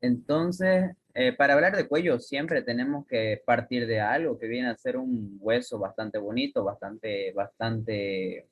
Entonces, para hablar de cuello, siempre tenemos que partir de algo que viene a ser un hueso bastante bonito, bastante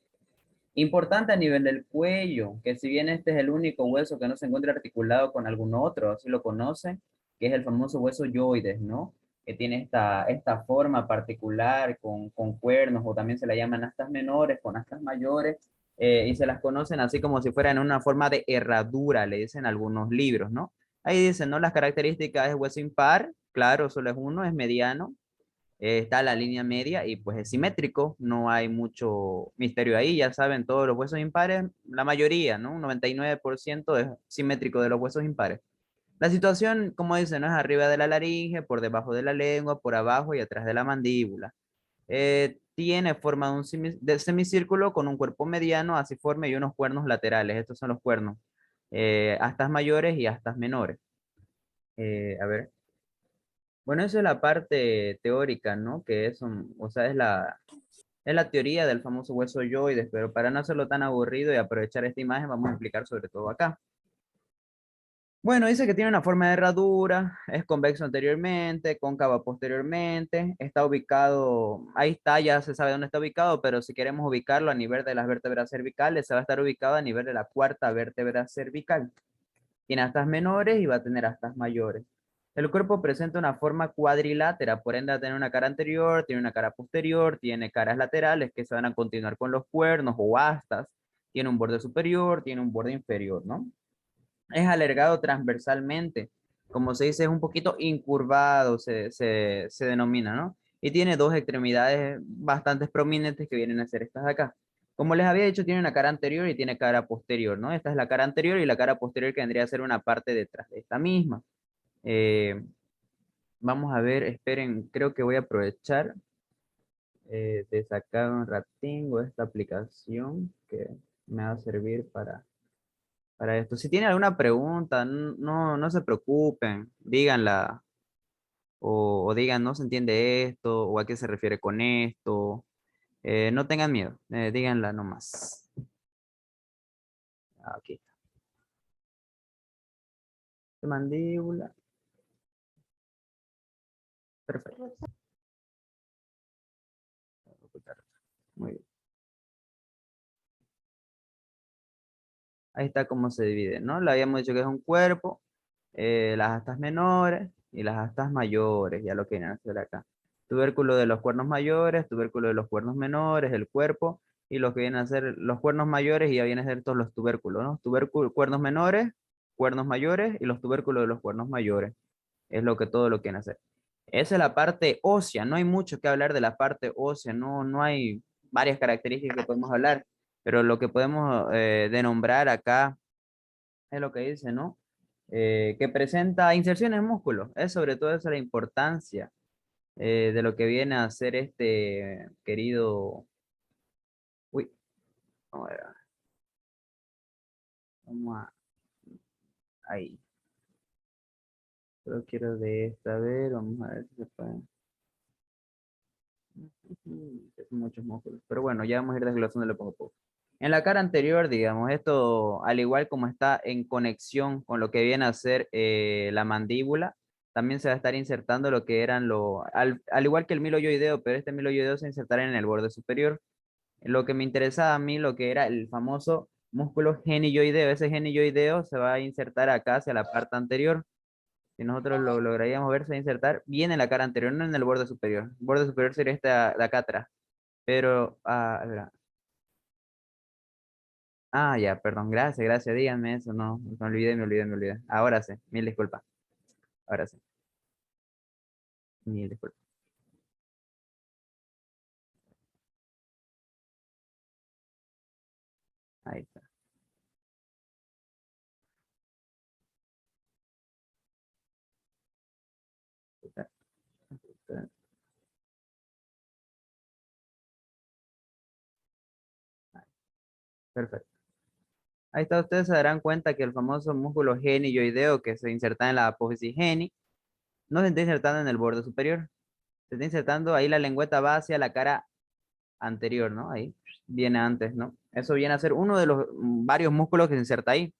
importante a nivel del cuello, que si bien este es el único hueso que no se encuentra articulado con algún otro, así lo conocen, que es el famoso hueso yoides, ¿no? Que tiene esta forma particular con cuernos, o también se la llaman astas menores, con astas mayores, y se las conocen así como si fueran una forma de herradura, le dicen algunos libros, ¿no? Ahí dicen, ¿no? Las características es hueso impar, claro, solo es uno, es mediano, está la línea media y pues es simétrico, no hay mucho misterio ahí, ya saben, todos los huesos impares, la mayoría, ¿no? Un 99% es simétrico de los huesos impares. La situación, como dicen, no es arriba de la laringe, por debajo de la lengua, por abajo y atrás de la mandíbula. Tiene forma de un de semicírculo con un cuerpo mediano, asiforme y unos cuernos laterales. Estos son los cuernos. Astas mayores y astas menores. A ver. Bueno, eso es la parte teórica, ¿no? Que es, o sea, es la teoría del famoso hueso yoides, pero para no hacerlo tan aburrido y aprovechar esta imagen, vamos a explicar sobre todo acá. Bueno, dice que tiene una forma de herradura, es convexo anteriormente, cóncavo posteriormente, está ubicado, ahí está, ya se sabe dónde está ubicado, pero si queremos ubicarlo a nivel de las vértebras cervicales, se va a estar ubicado a nivel de la cuarta vértebra cervical. Tiene astas menores y va a tener astas mayores. El cuerpo presenta una forma cuadrilátera, por ende va a tener una cara anterior, tiene una cara posterior, tiene caras laterales que se van a continuar con los cuernos o astas, tiene un borde superior, tiene un borde inferior, ¿no? Es alargado transversalmente, como se dice, es un poquito incurvado, se denomina, ¿no? Y tiene dos extremidades bastante prominentes que vienen a ser estas de acá. Como les había dicho, tiene una cara anterior y tiene cara posterior, ¿no? Esta es la cara anterior y la cara posterior que vendría a ser una parte detrás de esta misma. Eh, Vamos a ver, esperen, creo que voy a aprovechar de sacar un ratingo esta aplicación que me va a servir para esto. Si tienen alguna pregunta, no se preocupen, díganla o digan, no se entiende esto o a qué se refiere con esto. No tengan miedo, díganla nomás. Aquí está. Mandíbula. Perfecto. Muy bien. Ahí está cómo se divide, ¿no? Le habíamos dicho que es un cuerpo, las astas menores y las astas mayores, ya lo que vienen a hacer acá. Tubérculo de los cuernos mayores, tubérculo de los cuernos menores, el cuerpo, y lo que vienen a ser los cuernos mayores, y ya vienen a ser todos los tubérculos, ¿no? Tubérculos, cuernos menores, cuernos mayores, y los tubérculos de los cuernos mayores. Es lo que todo lo quieren hacer. Esa es la parte ósea, no hay mucho que hablar de la parte ósea, no hay varias características que podemos hablar, pero lo que podemos denombrar acá es lo que dice, ¿no? Que presenta inserciones en músculos. Es sobre todo esa la importancia de lo que viene a ser este querido... Uy, vamos a ver, vamos a... Ahí. Solo quiero de esta, a ver, vamos a ver si se puede. Es muchos músculos. Pero bueno, ya vamos a ir desglosándolo poco a poco. En la cara anterior, digamos, esto, al igual como está en conexión con lo que viene a ser la mandíbula, también se va a estar insertando lo que eran al igual que el miloyoideo, pero este miloyoideo se insertará en el borde superior. Lo que me interesaba a mí, lo que era el famoso músculo genilloideo, ese genilloideo se va a insertar acá hacia la parte anterior. Si nosotros lo lograríamos ver, se va a insertar bien en la cara anterior, no en el borde superior. El borde superior sería este de acá atrás. Pero, a ver, ya, perdón, gracias, díganme eso, no, me olvidé. Ahora sí, mil disculpas, ahora sí, mil disculpas. Ahí está. Perfecto. Ahí está, ustedes se darán cuenta que el famoso músculo genioideo que se inserta en la apófisis geni, no se está insertando en el borde superior, se está insertando ahí la lengüeta va hacia la cara anterior, ¿no? Ahí viene antes, ¿no? Eso viene a ser uno de los varios músculos que se inserta ahí.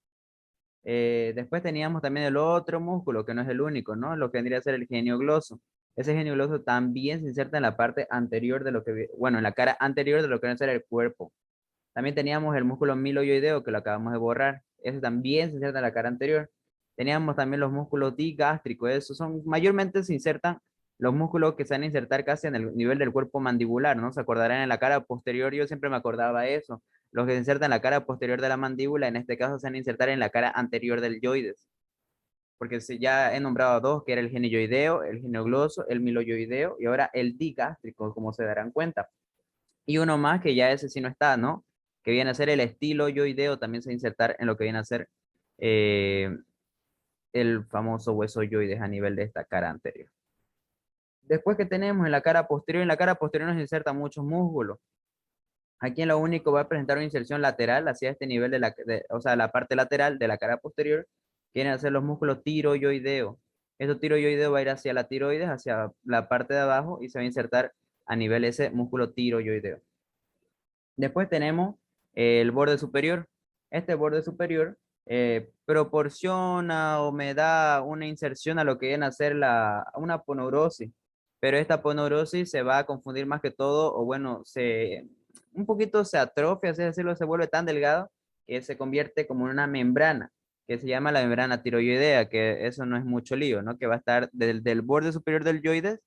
Después teníamos también el otro músculo, que no es el único, ¿no? Lo que vendría a ser el genioglosso. Ese genioglosso también se inserta en la parte anterior de lo que, bueno, en la cara anterior de lo que viene a ser el cuerpo. También teníamos el músculo miloioideo, que lo acabamos de borrar. Ese también se inserta en la cara anterior. Teníamos también los músculos digástricos. Esos son, mayormente se insertan los músculos que se van a insertar casi en el nivel del cuerpo mandibular, ¿no? Se acordarán en la cara posterior, yo siempre me acordaba eso. Los que se insertan en la cara posterior de la mandíbula, en este caso se van a insertar en la cara anterior del yoides. Porque si ya he nombrado dos, que era el genioideo, el geniogloso, el miloioideo, y ahora el digástrico, como se darán cuenta. Y uno más que ya ese sí no está, ¿no? Que viene a ser el estilo yoideo, también se va a insertar en lo que viene a ser eh, el famoso hueso yoides a nivel de esta cara anterior. Después que tenemos en la cara posterior nos insertan muchos músculos. Aquí en lo único va a presentar una inserción lateral hacia este nivel o sea, la parte lateral de la cara posterior, que vienen a ser los músculos tiroyoideo. Estos tiroyoideo va a ir hacia la tiroides, hacia la parte de abajo y se va a insertar a nivel ese músculo tiroyoideo. Después tenemos el borde superior. Este borde superior proporciona o me da una inserción a lo que viene a ser una aponeurosis. Pero esta aponeurosis se va a confundir más que todo, o bueno, un poquito se atrofia, así decirlo, se vuelve tan delgado que se convierte como en una membrana, que se llama la membrana tiroidea, que eso no es mucho lío, ¿no? Que va a estar del borde superior del yoides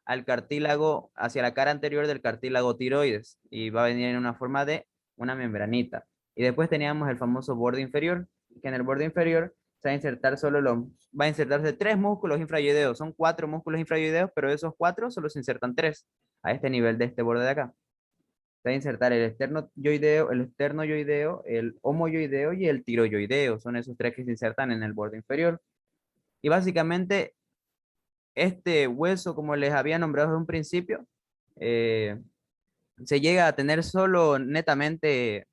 al cartílago, hacia la cara anterior del cartílago tiroides y va a venir en una forma de una membranita. Y después teníamos el famoso borde inferior, que en el borde inferior se va a insertar va a insertarse tres músculos infrayoideos. Son cuatro músculos infrayoideos, pero de esos cuatro solo se insertan tres a este nivel de este borde de acá. Se va a insertar el esternoyoideo, el homoyoideo y el tiroyoideo. Son esos tres que se insertan en el borde inferior. Y básicamente este hueso, como les había nombrado desde un principio, eh, se llega a tener solo netamente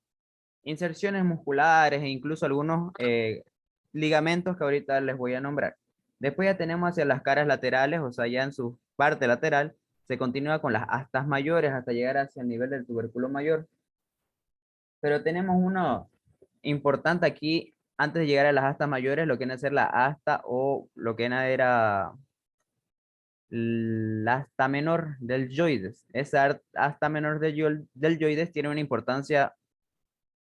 inserciones musculares e incluso algunos ligamentos que ahorita les voy a nombrar. Después ya tenemos hacia las caras laterales, o sea, ya en su parte lateral, se continúa con las astas mayores hasta llegar hacia el nivel del tubérculo mayor. Pero tenemos uno importante aquí, antes de llegar a las astas mayores, lo que viene a ser la asta o lo que era la asta menor del yoides. Esa asta menor del yoides tiene una importancia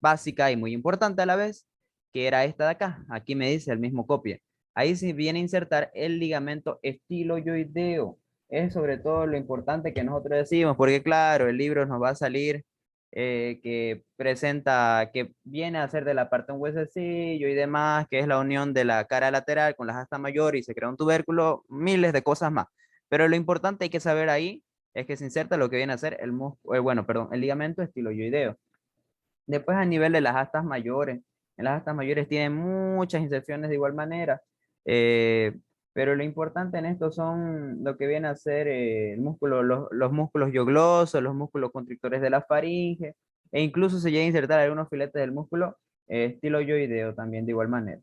básica y muy importante a la vez, que era esta de acá. Aquí me dice el mismo copia. Ahí se viene a insertar el ligamento estiloyoideo. Es sobre todo lo importante que nosotros decimos, porque claro, el libro nos va a salir que presenta, que viene a ser de la parte un huesecillo y demás, que es la unión de la cara lateral con las astas mayor y se crea un tubérculo, miles de cosas más. Pero lo importante hay que saber ahí es que se inserta lo que viene a ser bueno, perdón, el ligamento estiloyoideo. Después a nivel de las astas mayores, en las astas mayores tienen muchas inserciones de igual manera, eh, pero lo importante en esto son lo que viene a ser el músculo, los músculos yoglosos, los músculos constrictores de la faringe, e incluso se llega a insertar algunos filetes del músculo estiloyoideo también de igual manera.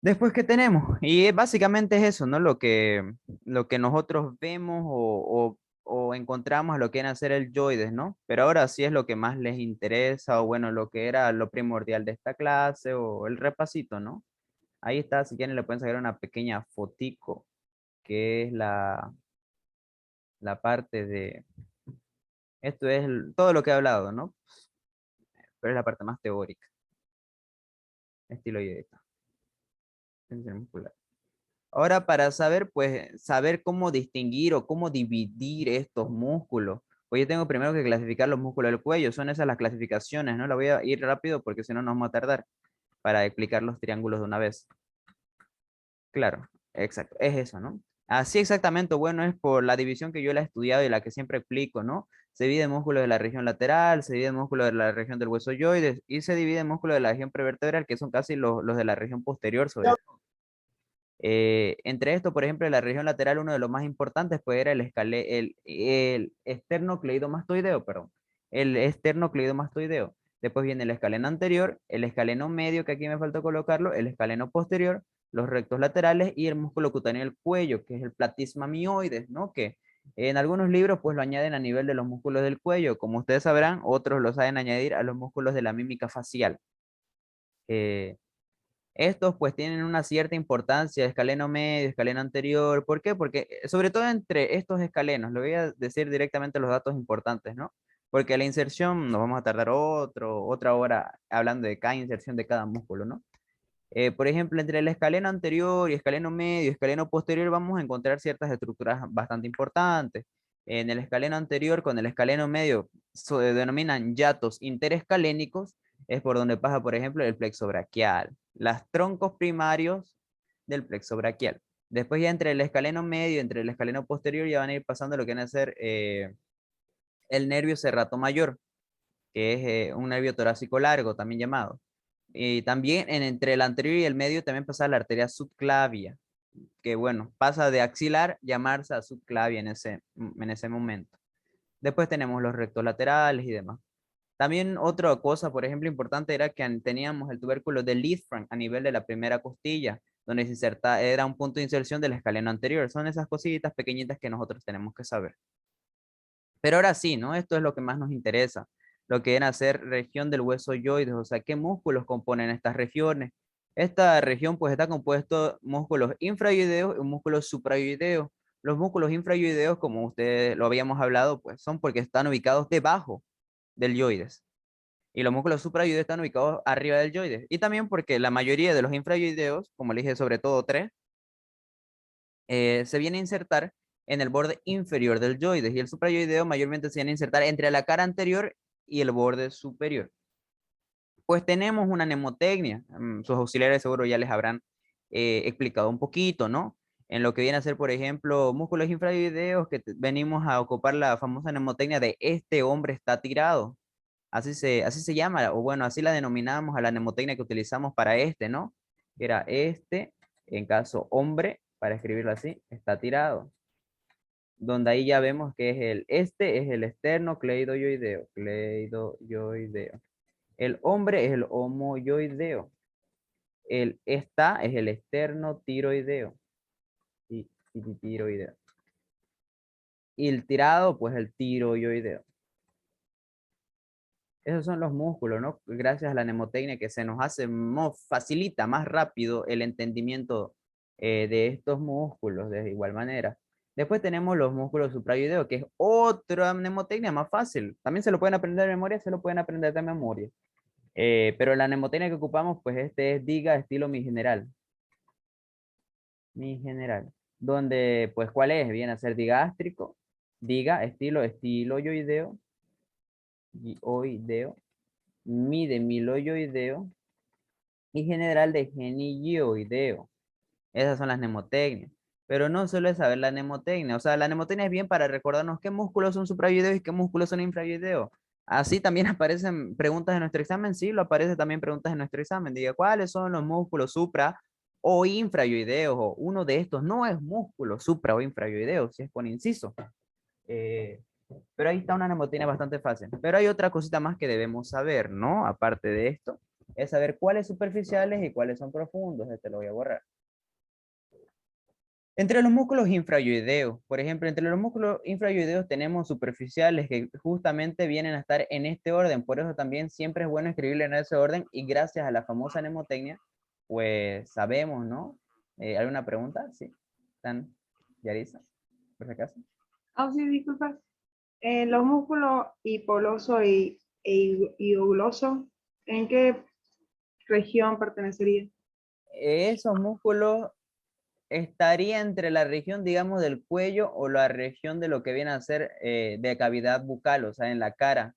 Después, ¿qué tenemos? Y básicamente es eso, ¿no? Lo que nosotros vemos o encontramos lo que viene a ser el yoides, ¿no? Pero ahora sí es lo que más les interesa o bueno, lo que era lo primordial de esta clase o el repasito, ¿no? Ahí está, si quieren le pueden sacar una pequeña fotico, que es la parte de, esto es todo lo que he hablado, ¿no? Pero es la parte más teórica, estilo yoides. Ahora, para saber, pues, saber cómo distinguir o cómo dividir estos músculos, pues yo tengo primero que clasificar los músculos del cuello, son esas las clasificaciones, ¿no? La voy a ir rápido porque si no nos vamos a tardar para explicar los triángulos de una vez. Claro, exacto, es eso, ¿no? Así exactamente, bueno, es por la división que yo la he estudiado y la que siempre explico, ¿no? Se divide en músculos de la región lateral, se divide en músculos de la región del hueso yoides y se divide en músculos de la región prevertebral, que son casi los de la región posterior sobre todo. Entre esto, por ejemplo, en la región lateral, uno de los más importantes pues era el esternocleidomastoideo, perdón, el esternocleidomastoideo. Después viene el escaleno anterior, el escaleno medio, que aquí me faltó colocarlo, el escaleno posterior, los rectos laterales y el músculo cutáneo del cuello, que es el platisma mioides, ¿no? Que en algunos libros pues lo añaden a nivel de los músculos del cuello. Como ustedes sabrán, otros lo saben añadir a los músculos de la mímica facial. Estos pues tienen una cierta importancia, escaleno medio, escaleno anterior. ¿Por qué? Porque sobre todo entre estos escalenos, le voy a decir directamente los datos importantes, ¿no? Porque la inserción nos vamos a tardar otra hora hablando de cada inserción de cada músculo, ¿no? Por ejemplo, entre el escaleno anterior y escaleno medio y escaleno posterior vamos a encontrar ciertas estructuras bastante importantes. En el escaleno anterior con el escaleno medio se denominan hiatos interescalénicos, es por donde pasa, por ejemplo, el plexo braquial, los troncos primarios del plexo braquial. Después ya entre el escaleno medio y entre el escaleno posterior ya van a ir pasando lo que viene a ser el nervio serrato mayor, que es un nervio torácico largo, también llamado. Y también entre el anterior y el medio también pasa la arteria subclavia, que bueno, pasa de axilar llamarse a subclavia en ese momento. Después tenemos los rectos laterales y demás. También otra cosa, por ejemplo, importante era que teníamos el tubérculo de Littfranc a nivel de la primera costilla, donde se inserta, era un punto de inserción del escaleno anterior. Son esas cositas pequeñitas que nosotros tenemos que saber. Pero ahora sí, ¿no? Esto es lo que más nos interesa, lo que viene a ser región del hueso yoides, o sea, ¿qué músculos componen estas regiones? Esta región pues está compuesto de músculos infrayoideos y músculos suprayoideos. Los músculos infrayoideos, como ustedes lo habíamos hablado, pues son porque están ubicados debajo del yoides. Y los músculos suprayoideos están ubicados arriba del yoides. Y también porque la mayoría de los infrayoideos, como le dije, sobre todo tres, se viene a insertar en el borde inferior del yoides y el suprayoideo mayormente se viene a insertar entre la cara anterior y el borde superior. Pues tenemos una mnemotecnia, sus auxiliares seguro ya les habrán explicado un poquito, ¿no? En lo que viene a ser, por ejemplo, músculos infrayoideos, que venimos a ocupar la famosa mnemotecnia de este hombre está tirado. Así se llama, o bueno, así la denominamos a la mnemotecnia que utilizamos para este, ¿no? Era este, en caso hombre, para escribirlo así, está tirado. Donde ahí ya vemos que este es el externo cleidoyoideo, cleidoyoideo. El hombre es el homoyoideo. El está es el externo tiroideo. Tiroideo. Y el tirado, pues el tiroyoideo. Esos son los músculos, ¿no? Gracias a la mnemotecnia que se nos hace, facilita más rápido el entendimiento de estos músculos de igual manera. Después tenemos los músculos suprayoideos, que es otra mnemotecnia más fácil. También se lo pueden aprender de memoria, se lo pueden aprender de memoria. Pero la mnemotecnia que ocupamos, pues este es diga estilo mi general. Mi general. Donde, pues, ¿cuál es? Viene a ser digástrico, diga estilo, estilo yoideo, oideo, mi de miloyoideo y general de genioideo. Esas son las mnemotecnias. Pero no solo es saber la mnemotecnia. O sea, la mnemotecnia es bien para recordarnos qué músculos son suprayoideos y qué músculos son infrayoideos. Así también aparecen preguntas en nuestro examen. Sí, lo aparece también preguntas en nuestro examen. Diga, ¿cuáles son los músculos supra o infrayoideos? O uno de estos no es músculo supra o infrayoideo, si es con inciso. Eh, pero ahí está una mnemotecnia bastante fácil. Pero hay otra cosita más que debemos saber, ¿no? Aparte de esto, es saber cuáles superficiales y cuáles son profundos. Este lo voy a borrar. Entre los músculos infrayoideos, por ejemplo, entre los músculos infrayoideos tenemos superficiales que justamente vienen a estar en este orden. Por eso también siempre es bueno escribirle en ese orden y gracias a la famosa mnemotecnia, pues sabemos, ¿no? ¿Alguna pregunta? Sí. ¿Están? ¿Yarisa? ¿Por si acaso? Ah, sí, disculpa. Los músculos hipogloso y eugloso, ¿en qué región pertenecería? Esos músculos estaría entre la región, digamos, del cuello o la región de lo que viene a ser de cavidad bucal, o sea, en la cara.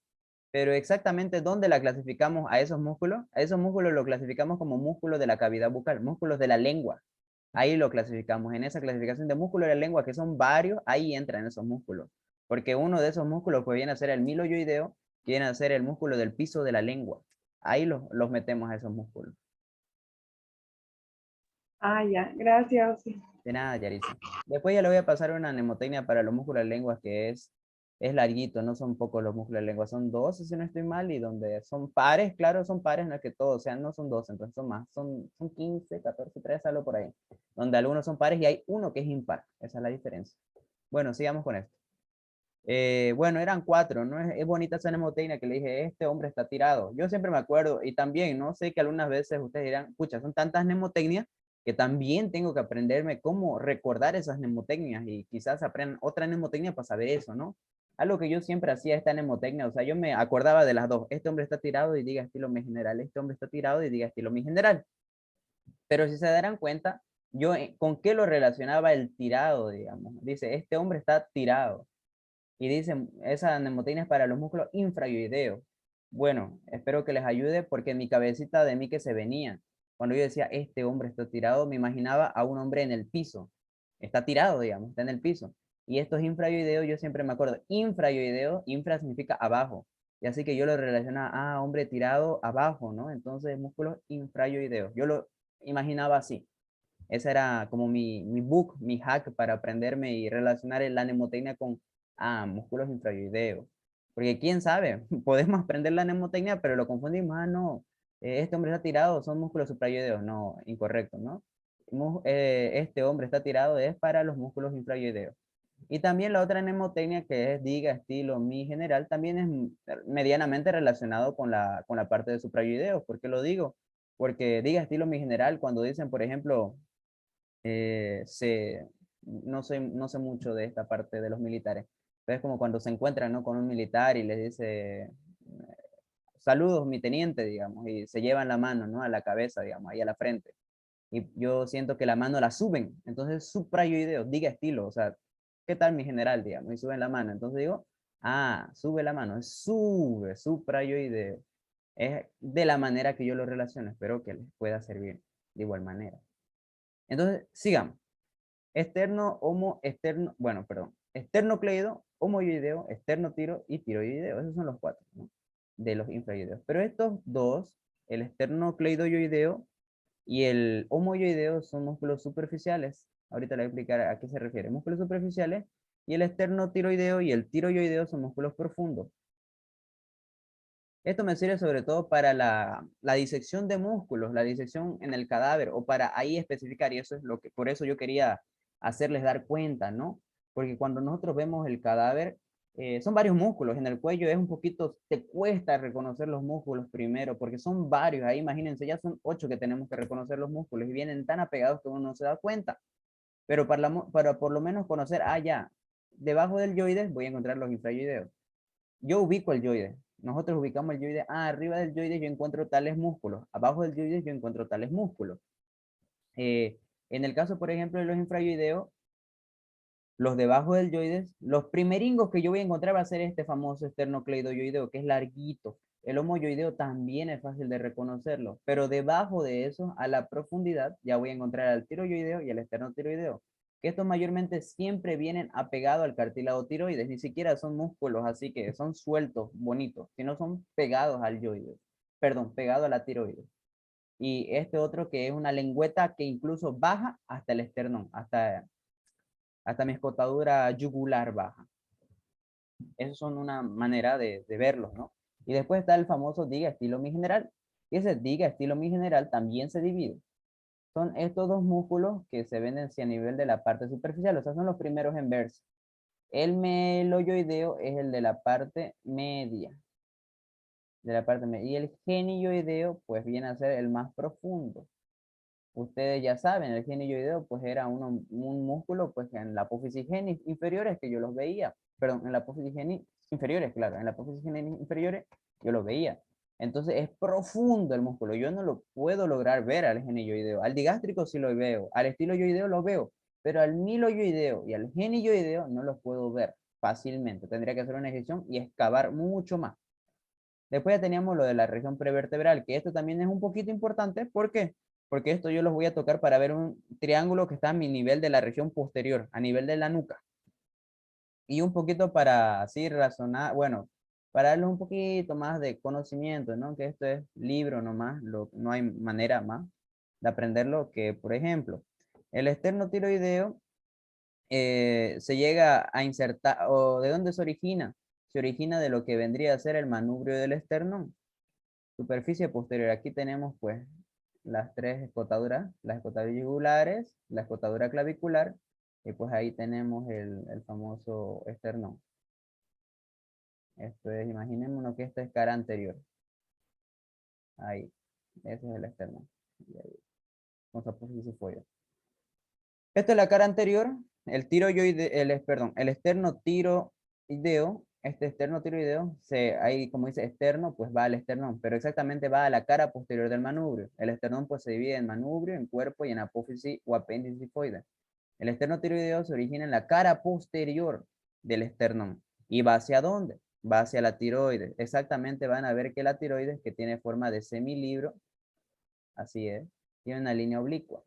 Pero exactamente dónde la clasificamos a esos músculos lo clasificamos como músculos de la cavidad bucal, músculos de la lengua. Ahí lo clasificamos, en esa clasificación de músculos de la lengua, que son varios, ahí entran esos músculos. Porque uno de esos músculos pues viene a ser el miloyoideo, que viene a ser el músculo del piso de la lengua. Ahí los metemos a esos músculos. Ah, ya, gracias. Sí. De nada, Yarisa. Después ya le voy a pasar una mnemotecnia para los músculos de la lengua que es larguito, no son pocos los músculos de la lengua, son 12 si no estoy mal, y donde son pares, claro, son pares, no es que todos, o sea, no son 12, entonces son más, son 15, 14, 13, algo por ahí, donde algunos son pares y hay uno que es impar, esa es la diferencia. Bueno, sigamos con esto. Bueno, eran cuatro, ¿no? Es bonita esa mnemotecnia que le dije, este hombre está tirado. Yo siempre me acuerdo, y también, no sé que algunas veces ustedes dirán, pucha, son tantas mnemotecnias que también tengo que aprenderme cómo recordar esas mnemotecnias y quizás aprendan otra mnemotecnia para saber eso, ¿no? Algo que yo siempre hacía esta mnemotecnia, o sea, yo me acordaba de las dos, este hombre está tirado y diga estilo mi general, este hombre está tirado y diga estilo mi general. Pero si se darán cuenta, yo con qué lo relacionaba el tirado, digamos. Dice, este hombre está tirado. Y dicen, esa mnemotecnia es para los músculos infrayoideos. Bueno, espero que les ayude porque en mi cabecita de mí que se venía, cuando yo decía, este hombre está tirado, me imaginaba a un hombre en el piso. Está tirado, digamos, está en el piso. Y estos infrayoideos, yo siempre me acuerdo, infrayoideo, infra significa abajo. Y así que yo lo relacionaba, hombre tirado abajo, ¿no? Entonces, músculos infrayoideos. Yo lo imaginaba así. Ese era como mi book, mi hack para aprenderme y relacionar la mnemotecnia con músculos infrayoideos. Porque quién sabe, podemos aprender la mnemotecnia, pero lo confundimos. No, este hombre está tirado, son músculos suprayoideos. No, incorrecto, ¿no? Este hombre está tirado es para los músculos infrayoideos. Y también la otra mnemotecnia que es diga, estilo, mi general, también es medianamente relacionado con la parte de suprayoideos. ¿Por qué lo digo? Porque diga, estilo, mi general, cuando dicen, por ejemplo, eh, se, no sé mucho de esta parte de los militares, pero es como cuando se encuentran, ¿no? Con un militar y les dice, saludos, mi teniente, digamos, y se llevan la mano, ¿no? A la cabeza, digamos, ahí a la frente. Y yo siento que la mano la suben, entonces suprayoideo, diga estilo, o sea, ¿qué tal mi general, digamos? Y suben la mano, entonces digo, sube la mano, sube, suprayoideo. Es de la manera que yo lo relaciono, espero que les pueda servir de igual manera. Entonces, sigamos. Externo, homo, externo, bueno, perdón, esternocleido, homoyoideo, esternotiro y tiroideo. Esos son los cuatro, ¿no? De los infrayoideos. Pero estos dos, el esternocleidoyoideo y el homoyoideo, son músculos superficiales. Ahorita le voy a explicar a qué se refiere. Músculos superficiales y el esternotiroideo y el tiroyoideo son músculos profundos. Esto me sirve sobre todo para la disección de músculos, la disección en el cadáver o para ahí especificar, y eso es lo que, por eso yo quería hacerles dar cuenta, ¿no? Porque cuando nosotros vemos el cadáver, son varios músculos, en el cuello es un poquito, te cuesta reconocer los músculos primero, porque son varios, ahí imagínense, ya son 8 que tenemos que reconocer los músculos y vienen tan apegados que uno no se da cuenta, pero para por lo menos conocer, ya, debajo del yoides voy a encontrar los infrayoideos. Yo ubico el yoide. Nosotros ubicamos el yoide. Arriba del yoide yo encuentro tales músculos. Abajo del yoide yo encuentro tales músculos. Eh, en el caso, por ejemplo, de los infrayoideos, los debajo del yoides, los primeringos que yo voy a encontrar va a ser este famoso esternocleidoyoideo, que es larguito. El homoyoideo también es fácil de reconocerlo, pero debajo de eso, a la profundidad, ya voy a encontrar al tiroyoideo y al esternotiroideo, que estos mayormente siempre vienen apegados al cartílago tiroides, ni siquiera son músculos, así que son sueltos, bonitos, sino son pegados al yoides, perdón, pegados a la tiroides. Y este otro que es una lengüeta que incluso baja hasta el esternón, hasta mi escotadura yugular baja. Esos son una manera de verlos, ¿no? Y después está el famoso diga estilo mi general. Y ese diga estilo mi general también se divide. Son estos dos músculos que se ven a nivel de la parte superficial, o sea, son los primeros en verse. El meloyoideo es el de la parte media, y el genioideo, pues viene a ser el más profundo. Ustedes ya saben, el genioideo pues era un músculo pues en la apófisis genis inferiores que yo los veía, perdón, en la apófisis genis inferiores, claro, en la apófisis genis inferiores yo los veía. Entonces es profundo el músculo, yo no lo puedo lograr ver al genioideo, al digástrico sí lo veo, al estiloyoideo lo veo, pero al miloyoideo y al genioideo no los puedo ver fácilmente, tendría que hacer una ejecución y excavar mucho más. Después ya teníamos lo de la región prevertebral, que esto también es un poquito importante. ¿Por qué? Porque esto yo los voy a tocar para ver un triángulo que está a mi nivel de la región posterior, a nivel de la nuca. Y un poquito para así razonar, bueno, para darles un poquito más de conocimiento, ¿no? Que esto es libro nomás, no hay manera más de aprenderlo que, por ejemplo, el esternotiroideo se llega a insertar, o ¿de dónde se origina? Se origina de lo que vendría a ser el manubrio del esternón. Superficie posterior. Aquí tenemos pues las tres escotaduras, las escotaduras yugulares, la escotadura clavicular y pues ahí tenemos el famoso esternón. Esto es, imaginémonos que esta es cara anterior. Ahí, ese es el esternón. Y ahí, vamos a poner si fue. Esta es la cara anterior, el tiroide, perdón, el externo tiroideo. Este externo tiroideo, ahí como dice externo, pues va al esternón, pero exactamente va a la cara posterior del manubrio. El esternón pues se divide en manubrio, en cuerpo y en apófisis o apéndice sifoide. El externo tiroideo se origina en la cara posterior del esternón. ¿Y va hacia dónde? Va hacia la tiroides. Exactamente van a ver que la tiroides, que tiene forma de semilibro, así es, tiene una línea oblicua.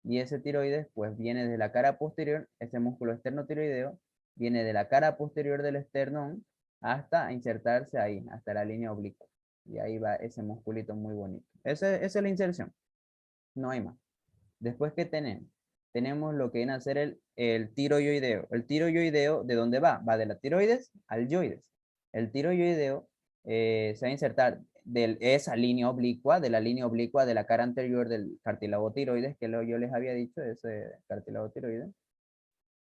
Y ese tiroides pues viene de la cara posterior, ese músculo externo-tiroideo, viene de la cara posterior del esternón hasta insertarse ahí, hasta la línea oblicua. Y ahí va ese musculito muy bonito. Esa es la inserción, no hay más. Después, ¿qué tenemos? Tenemos lo que viene a ser el tiroideo. El tiroideo, ¿de dónde va? Va de la tiroides al yoides. El tiroideo se va a insertar de esa línea oblicua, de la línea oblicua de la cara anterior del cartílago tiroides, que yo les había dicho, ese cartílago tiroides,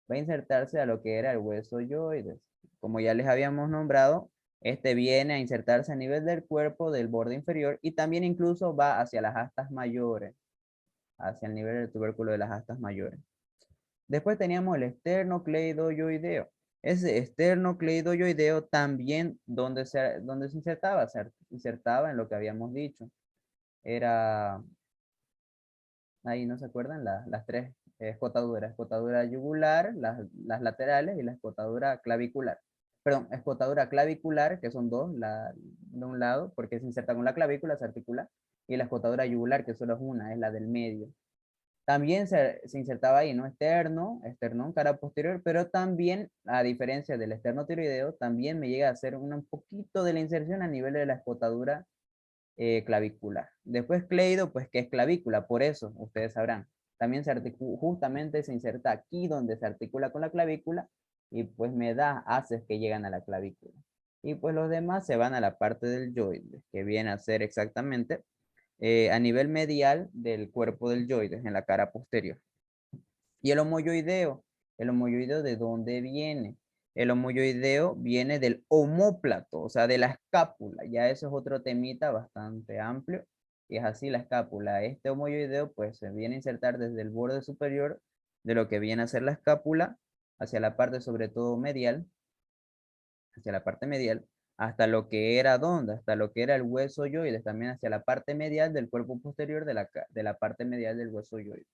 va a insertarse a lo que era el hueso yoides. Como ya les habíamos nombrado, este viene a insertarse a nivel del cuerpo, del borde inferior, y también incluso va hacia las astas mayores, hacia el nivel del tubérculo de las astas mayores. Después teníamos el esternocleidoyoideo. Ese esternocleidoyoideo también, donde se insertaba en lo que habíamos dicho. Era, ahí no se acuerdan, las tres escotaduras. Escotadura yugular, las laterales y la escotadura clavicular. Perdón, escotadura clavicular, que son dos, de un lado, porque se inserta con la clavícula, se articula, y la escotadura yugular, que solo es una, es la del medio. También se insertaba ahí, ¿no? Esternón, cara posterior, pero también, a diferencia del esternotiroideo, también me llega a hacer un poquito de la inserción a nivel de la escotadura clavicular. Después cleido, pues que es clavícula, por eso, ustedes sabrán. También justamente se inserta aquí donde se articula con la clavícula y pues me da haces que llegan a la clavícula. Y pues los demás se van a la parte del yoides, que viene a ser exactamente a nivel medial del cuerpo del yoides, en la cara posterior. Y el homoyoideo ¿de dónde viene? El homoyoideo viene del omóplato, o sea, de la escápula. Ya eso es otro temita bastante amplio. Y es así la escápula. Este homoyoideo pues se viene a insertar desde el borde superior de lo que viene a ser la escápula hacia la parte sobre todo medial, hacia la parte medial, hasta lo que era ¿dónde? Hasta lo que era el hueso yoides, también hacia la parte medial del cuerpo posterior de la parte medial del hueso yoides.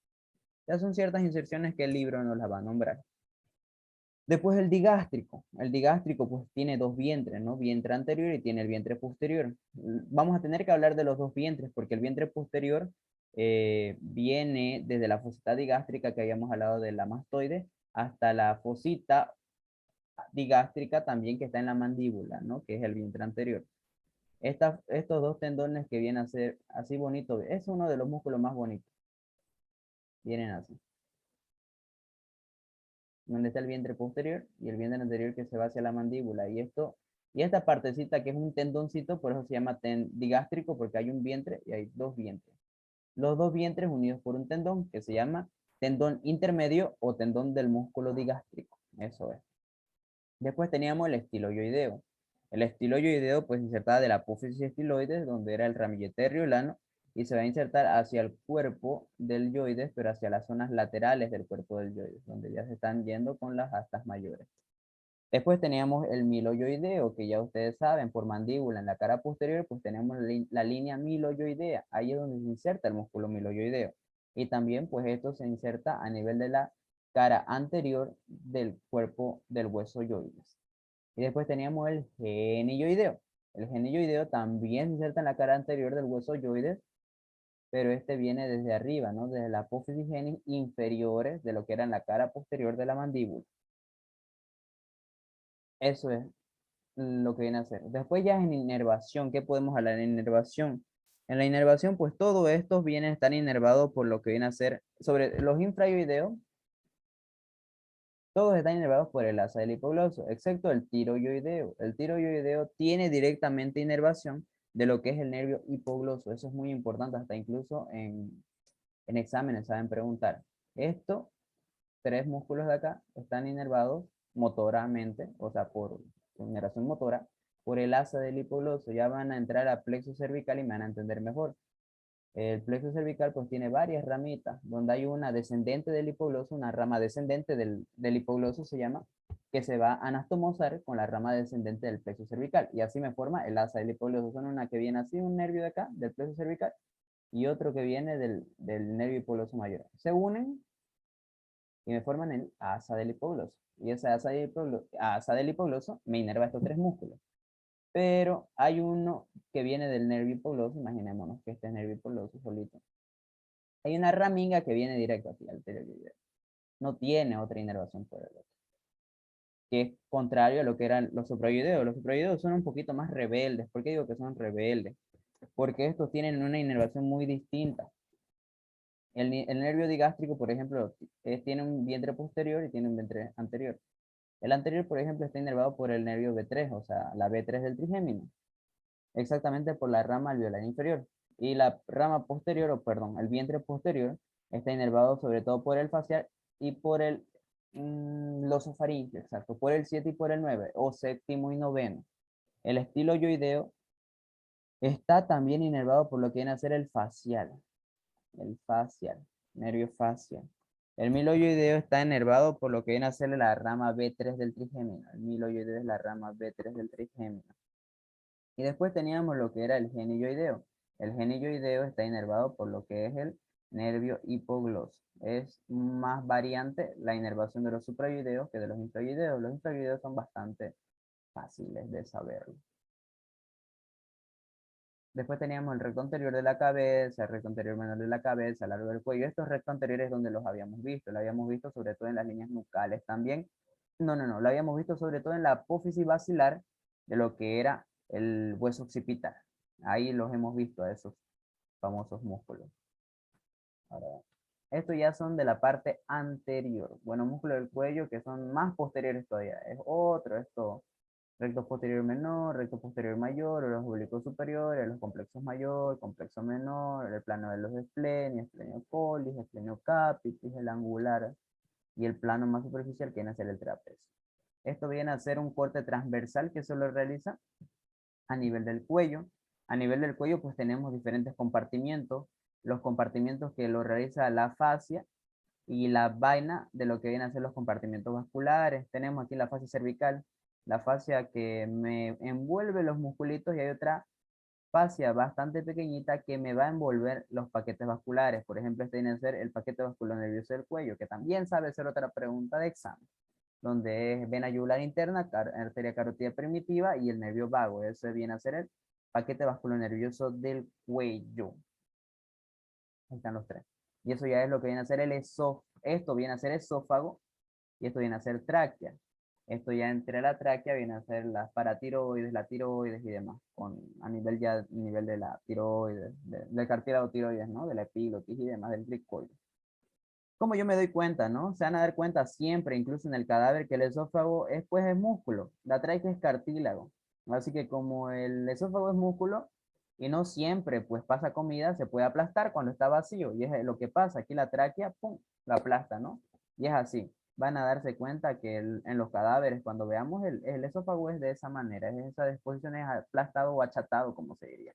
Ya son ciertas inserciones que el libro nos las va a nombrar. Después el digástrico. El digástrico pues tiene dos vientres, ¿no? Vientre anterior y tiene el vientre posterior. Vamos a tener que hablar de los dos vientres porque el vientre posterior viene desde la fosita digástrica que habíamos hablado de la mastoide hasta la fosita digástrica también que está en la mandíbula, ¿no? Que es el vientre anterior. Estos dos tendones que vienen a ser así bonitos, es uno de los músculos más bonitos. Vienen así. Donde está el vientre posterior y el vientre anterior que se va hacia la mandíbula. Y esta partecita que es un tendoncito, por eso se llama digástrico, porque hay un vientre y hay dos vientres. Los dos vientres unidos por un tendón que se llama tendón intermedio o tendón del músculo digástrico. Eso es. Después teníamos el estiloyoideo. El estiloyoideo pues insertaba de la apófisis estiloides, donde era el ramillete riolano, y se va a insertar hacia el cuerpo del yoides, pero hacia las zonas laterales del cuerpo del yoides, donde ya se están yendo con las astas mayores. Después teníamos el miloyoideo, que ya ustedes saben, por mandíbula en la cara posterior, pues tenemos la línea miloyoidea. Ahí es donde se inserta el músculo miloyoideo. Y también, pues esto se inserta a nivel de la cara anterior del cuerpo del hueso yoides. Y después teníamos el genilloideo. El genilloideo también se inserta en la cara anterior del hueso yoides, pero este viene desde arriba, ¿no? Desde la apófisis genis inferiores de lo que era en la cara posterior de la mandíbula. Eso es lo que viene a ser. Después ya en inervación, ¿qué podemos hablar en inervación? En la inervación, pues todos estos vienen a estar inervados por lo que viene a ser, sobre los infrayoideos, todos están inervados por el asa del hipogloso, excepto el tiroyoideo. El tiroyoideo tiene directamente inervación de lo que es el nervio hipogloso. Eso es muy importante, hasta incluso en exámenes saben preguntar. Estos tres músculos de acá están inervados motoramente, o sea, con inervación motora, por el asa del hipogloso. Ya van a entrar a plexo cervical y me van a entender mejor. El plexo cervical pues tiene varias ramitas, donde hay una descendente del hipogloso, una rama descendente del hipogloso se llama, que se va a anastomosar con la rama descendente del plexo cervical. Y así me forma el asa del hipogloso. Son una que viene así, un nervio de acá, del plexo cervical, y otro que viene del nervio hipogloso mayor. Se unen y me forman el asa del hipogloso. Y esa asa del hipogloso me inerva estos tres músculos. Pero hay uno que viene del nervio hipogloso, imaginémonos que este es nervio hipogloso solito. Hay una raminga que viene directo aquí al tiroideo. No tiene otra inervación por el otro. Que es contrario a lo que eran los suprayoideos. Los suprayoideos son un poquito más rebeldes. ¿Por qué digo que son rebeldes? Porque estos tienen una inervación muy distinta. El nervio digástrico, por ejemplo, tiene un vientre posterior y tiene un vientre anterior. El anterior, por ejemplo, está inervado por el nervio B3, o sea, la B3 del trigémino, exactamente por la rama alveolar inferior. Y la rama posterior, o perdón, el vientre posterior, está inervado sobre todo por el facial y por el glosofaríngeo, exacto, por el 7 y por el 9, o séptimo y noveno. El estilo yoideo está también inervado por lo que viene a ser el facial, nervio facial. El miloyoideo está inervado por lo que viene a ser la rama B3 del trigémino. El miloyoideo es la rama B3 del trigémino. Y después teníamos lo que era el genioideo. El genioideo está inervado por lo que es el nervio hipogloso. Es más variante la inervación de los suprayoideos que de los infrayoideos. Los infrayoideos son bastante fáciles de saberlo. Después teníamos el recto anterior de la cabeza, el recto anterior menor de la cabeza, largo del cuello. Estos rectos anteriores donde los habíamos visto. Lo habíamos visto sobre todo en las líneas nucales también. No. Lo habíamos visto sobre todo en la apófisis basilar de lo que era el hueso occipital. Ahí los hemos visto a esos famosos músculos. Ahora, estos ya son de la parte anterior. Bueno, músculos del cuello que son más posteriores todavía. Es otro, esto recto posterior menor, recto posterior mayor, los oblicuos superiores, los complexos mayor, complexo menor, el plano de los esplenios, esplenio collis, esplenio capitis, el angular y el plano más superficial que viene a ser el trapecio. Esto viene a ser un corte transversal que se lo realiza a nivel del cuello. A nivel del cuello pues tenemos diferentes compartimientos, los compartimientos que lo realiza la fascia y la vaina de lo que vienen a ser los compartimentos vasculares. Tenemos aquí la fascia cervical, la fascia que me envuelve los musculitos y hay otra fascia bastante pequeñita que me va a envolver los paquetes vasculares. Por ejemplo, este viene a ser el paquete vascular nervioso del cuello, que también sabe ser otra pregunta de examen, donde es vena yugular interna, arteria carótida primitiva y el nervio vago. Eso viene a ser el paquete vascular nervioso del cuello. Ahí están los tres. Y eso ya es lo que viene a ser el esófago. Esto viene a ser esófago y esto viene a ser tráquea. Esto ya entre la tráquea viene a ser las paratiroides, la tiroides y demás, a nivel de la tiroides, del cartílago tiroides, ¿no? De la epiglotis y demás, del cricoide. Como yo me doy cuenta, ¿no? Se van a dar cuenta siempre, incluso en el cadáver, que el esófago es, pues, es músculo, la tráquea es cartílago. Así que como el esófago es músculo y no siempre, pues, pasa comida, se puede aplastar cuando está vacío. Y es lo que pasa, aquí la tráquea, pum, la aplasta, ¿no? Y es así. Van a darse cuenta que en los cadáveres, cuando veamos el esófago es de esa manera, es esa disposición, es aplastado o achatado, como se diría.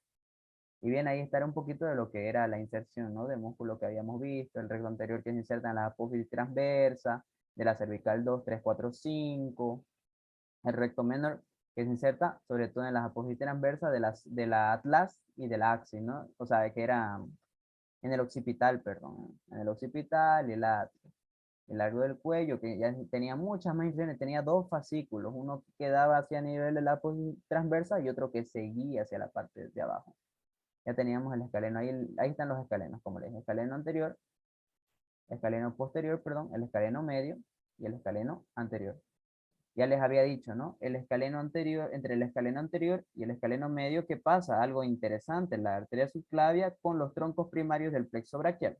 Y bien, ahí estará un poquito de lo que era la inserción, ¿no? De músculo que habíamos visto, el recto anterior que se inserta en la apófisis transversa, de la cervical 2 3 4 5 el recto menor que se inserta sobre todo en las apófisis transversas de la atlas y de la axis, ¿no? O sea, que era en el occipital, perdón, en el occipital y el largo del cuello, que ya tenía muchas más inserciones, tenía dos fascículos, uno que quedaba hacia nivel de la apófisis transversa y otro que seguía hacia la parte de abajo. Ya teníamos el escaleno, ahí están los escalenos, como les dije, escaleno anterior, escaleno posterior, perdón, el escaleno medio y el escaleno anterior. Ya les había dicho, ¿no? El escaleno anterior, entre el escaleno anterior y el escaleno medio, ¿qué pasa? Algo interesante, la arteria subclavia con los troncos primarios del plexo braquial.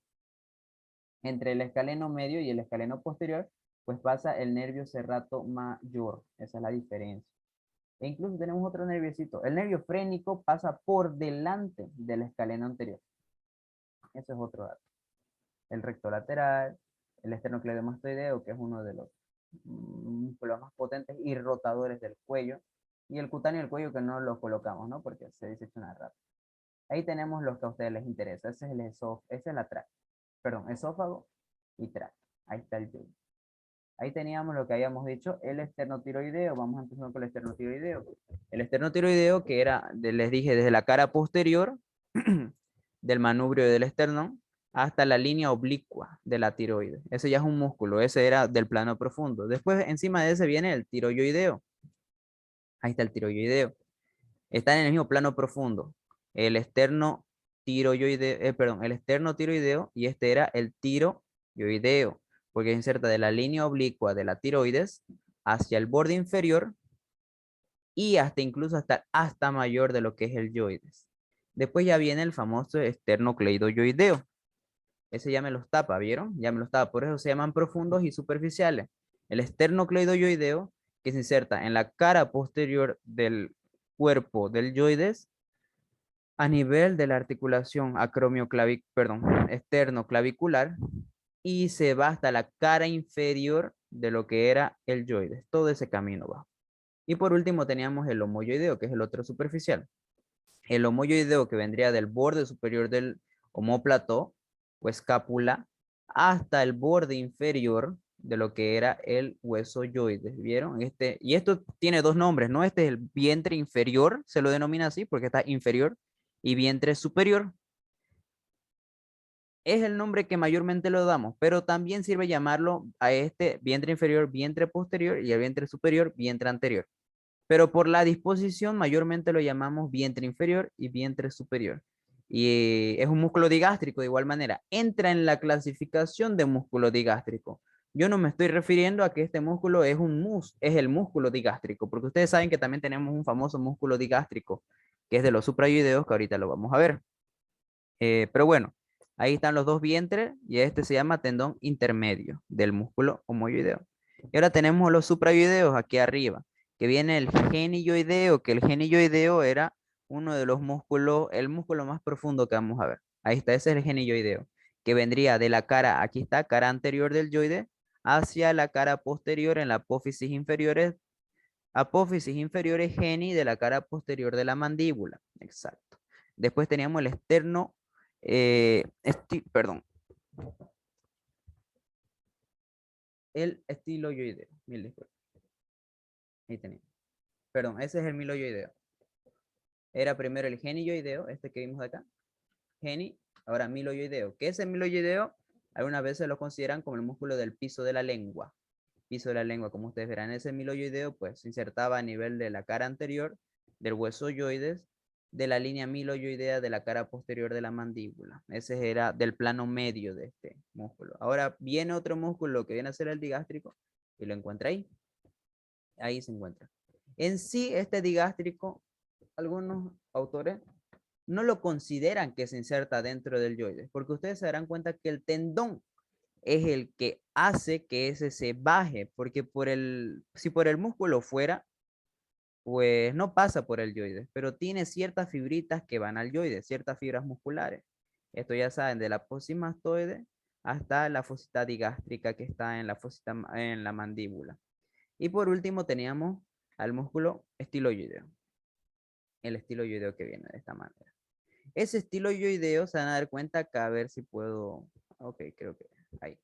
Entre el escaleno medio y el escaleno posterior, pues pasa el nervio serrato mayor, esa es la diferencia. E incluso tenemos otro nerviosito. El nervio frénico pasa por delante del escaleno anterior. Eso es otro dato. El recto lateral, el esternocleidomastoideo, que es uno de los músculos más potentes y rotadores del cuello. Y el cutáneo del cuello que no lo colocamos, ¿no? Porque se disecciona rápido. Ahí tenemos los que a ustedes les interesa. Ese es el esa es la tráquea. Perdón, esófago y tráquea. Ahí está el yugo. Ahí teníamos lo que habíamos dicho, el esternotiroideo. Vamos a empezar con el esternotiroideo. El esternotiroideo que era, les dije, desde la cara posterior del manubrio del esternón hasta la línea oblicua de la tiroides. Ese ya es un músculo, ese era del plano profundo. Después, encima de ese viene el tiroideo. Ahí está el tiroideo. Están en el mismo plano profundo. El externo tiroideo, perdón, el externo tiroideo y este era el tiroideo, porque inserta de la línea oblicua de la tiroides hacia el borde inferior y hasta incluso hasta mayor de lo que es el yoides. Después ya viene el famoso esternocleidoyoideo. Ese ya me los tapa, ¿vieron? Ya me los tapa, por eso se llaman profundos y superficiales. El esternocleidoyoideo, que se inserta en la cara posterior del cuerpo del yoides, a nivel de la articulación externo-clavicular y se va hasta la cara inferior de lo que era el yoides. Todo ese camino va. Y por último teníamos el homoyoideo, que es el otro superficial. El homoyoideo que vendría del borde superior del omóplato o escápula hasta el borde inferior de lo que era el hueso yoides, ¿vieron? Y esto tiene dos nombres, ¿no? Este es el vientre inferior, se lo denomina así porque está inferior, y vientre superior. Es el nombre que mayormente lo damos, pero también sirve llamarlo a este vientre inferior, vientre posterior y el vientre superior, vientre anterior. Pero por la disposición mayormente lo llamamos vientre inferior y vientre superior. Y es un músculo digástrico de igual manera. Entra en la clasificación de músculo digástrico. Yo no me estoy refiriendo a que este músculo es el músculo digástrico, porque ustedes saben que también tenemos un famoso músculo digástrico, que es de los suprayoideos, que ahorita lo vamos a ver. Pero bueno, ahí están los dos vientres y este se llama tendón intermedio del músculo homoyoideo. Y ahora tenemos los suprayoideos aquí arriba, que viene el genioideo, que el genioideo era uno de los músculos, el músculo más profundo que vamos a ver. Ahí está, ese es el genioideo, que vendría de la cara, aquí está, cara anterior del yoide, hacia la cara posterior en la apófisis inferiores geni de la cara posterior de la mandíbula. Exacto. Después teníamos el externo, perdón, el estiloyoideo. Mil disculpas. Ahí teníamos. Perdón, ese es el miloyoideo. Era primero el genioideo, este que vimos acá. Geni, ahora miloyoideo. ¿Qué es el miloyoideo? Algunas veces lo consideran como el músculo del piso de la lengua. Piso de la lengua, como ustedes verán, ese miloyoideo pues se insertaba a nivel de la cara anterior, del hueso yoides, de la línea miloyoidea de la cara posterior de la mandíbula. Ese era del plano medio de este músculo. Ahora viene otro músculo que viene a ser el digástrico y lo encuentra ahí. Ahí se encuentra. En sí, este digástrico, algunos autores no lo consideran que se inserta dentro del yoides, porque ustedes se darán cuenta que el tendón es el que hace que ese se baje, porque si por el músculo fuera, pues no pasa por el yoides, pero tiene ciertas fibritas que van al yoides, ciertas fibras musculares. Esto ya saben, de la aposimastoide hasta la fosita digástrica que está en la mandíbula. Y por último teníamos al músculo estiloideo. El estiloideo que viene de esta manera. Ese estiloideo se van a dar cuenta acá, a ver si puedo. Ok, creo que ahí.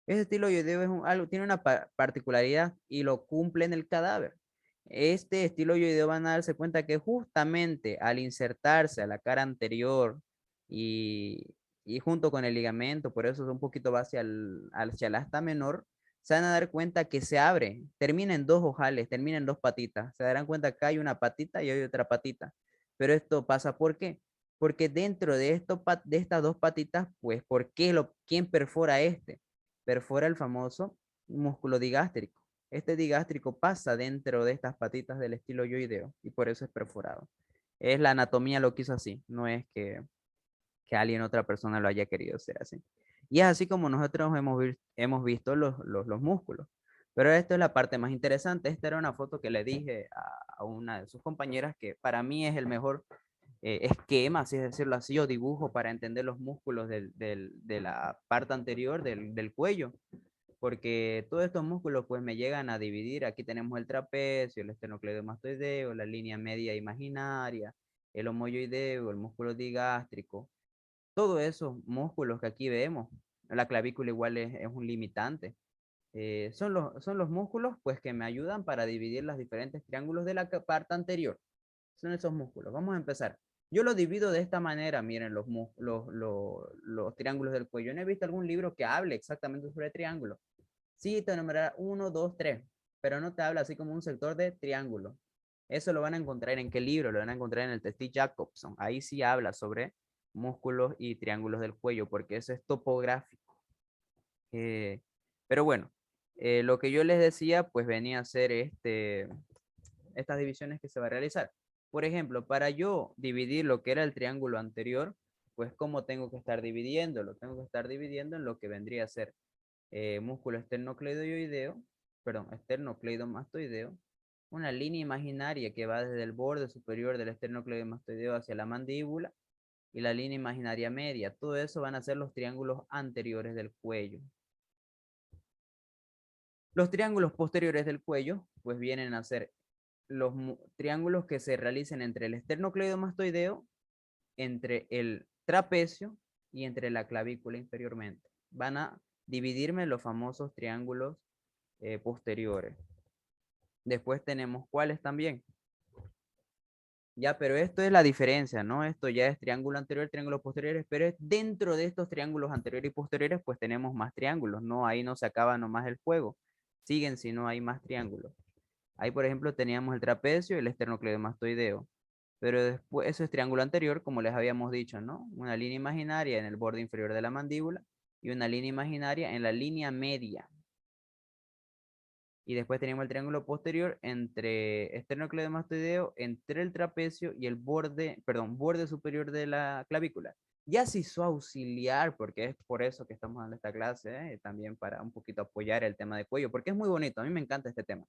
Ese estiloideo tiene una particularidad y lo cumple en el cadáver. Este estiloideo van a darse cuenta que justamente al insertarse a la cara anterior y junto con el ligamento, por eso es un poquito va hacia el asta menor, se van a dar cuenta que se abre, termina en dos ojales, termina en dos patitas. Se darán cuenta que hay una patita y hay otra patita. Pero esto pasa ¿por qué? Porque dentro de estas dos patitas, pues, ¿quién perfora este? Perfora el famoso músculo digástrico. Este digástrico pasa dentro de estas patitas del estilo yoideo y por eso es perforado. Es la anatomía lo quiso así, no es que alguien, otra persona lo haya querido hacer así. Y es así como nosotros hemos visto los músculos. Pero esto es la parte más interesante. Esta era una foto que le dije a una de sus compañeras que para mí es el mejor esquema, así es decirlo así, o dibujo para entender los músculos de la parte anterior del cuello. porque todos estos músculos pues me llegan a dividir. Aquí tenemos el trapecio, el esternocleidomastoideo, la línea media imaginaria, el homoyoideo, el músculo digástrico. Todos esos músculos que aquí vemos, la clavícula igual es un limitante. Son los músculos pues que me ayudan para dividir los diferentes triángulos de la parte anterior. Son esos músculos. Vamos a empezar. Yo lo divido de esta manera, miren, los triángulos del cuello. No he visto algún libro que hable exactamente sobre triángulos. Sí, te nombrará uno, dos, tres, pero no te habla así como un sector de triángulo. Eso lo van a encontrar en qué libro, lo van a encontrar en el Testi Jacobson. Ahí sí habla sobre músculos y triángulos del cuello, porque eso es topográfico. Pero bueno, lo que yo les decía, pues venía a ser estas divisiones que se va a realizar. Por ejemplo, para yo dividir lo que era el triángulo anterior, pues ¿cómo tengo que estar dividiéndolo? Tengo que estar dividiendo en lo que vendría a ser músculo esternocleidoideo, perdón, esternocleidomastoideo, una línea imaginaria que va desde el borde superior del esternocleidomastoideo hacia la mandíbula y la línea imaginaria media. Todo eso van a ser los triángulos anteriores del cuello. Los triángulos posteriores del cuello, pues vienen a ser los triángulos que se realicen entre el esternocleidomastoideo, entre el trapecio y entre la clavícula inferiormente. Van a dividirme los famosos triángulos posteriores. Después tenemos cuáles también. Ya, pero esto es la diferencia, ¿no? Esto ya es triángulo anterior, triángulos posteriores, pero es dentro de estos triángulos anteriores y posteriores, pues tenemos más triángulos, ¿no? Ahí no se acaba nomás el juego. Siguen si no hay más triángulos. Ahí, por ejemplo, teníamos el trapecio y el esternocleidomastoideo. Pero después, eso es triángulo anterior, como les habíamos dicho, ¿no? Una línea imaginaria en el borde inferior de la mandíbula y una línea imaginaria en la línea media. Y después tenemos el triángulo posterior entre esternocleidomastoideo, entre el trapecio y el borde, perdón, borde superior de la clavícula. Ya se hizo auxiliar, porque es por eso que estamos dando esta clase, también para un poquito apoyar el tema de cuello, porque es muy bonito, a mí me encanta este tema.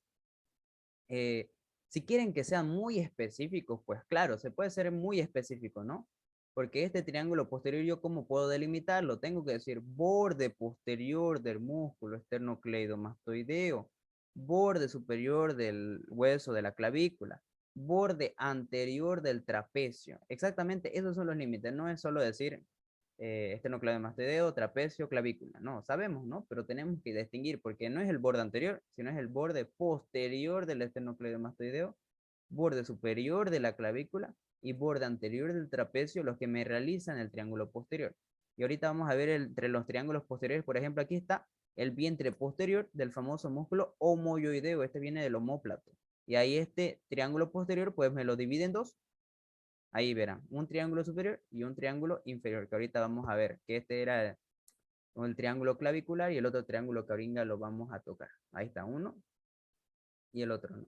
Si quieren que sean muy específicos, pues claro, se puede ser muy específico, ¿no? Porque este triángulo posterior, ¿yo cómo puedo delimitarlo? Tengo que decir borde posterior del músculo esternocleidomastoideo, borde superior del hueso de la clavícula, borde anterior del trapecio. Exactamente, esos son los límites. No es solo decir esternocleidomastoideo, trapecio, clavícula. No, sabemos, ¿no? Pero tenemos que distinguir porque no es el borde anterior, sino es el borde posterior del esternocleidomastoideo, borde superior de la clavícula y borde anterior del trapecio, los que me realizan el triángulo posterior. Y ahorita vamos a ver entre los triángulos posteriores, por ejemplo, aquí está el vientre posterior del famoso músculo homoyoideo, este viene del omóplato. Y ahí este triángulo posterior, pues me lo divide en dos. Ahí verán, un triángulo superior y un triángulo inferior, que ahorita vamos a ver que este era el triángulo clavicular y el otro triángulo que ahorita lo vamos a tocar. Ahí está uno y el otro, ¿no?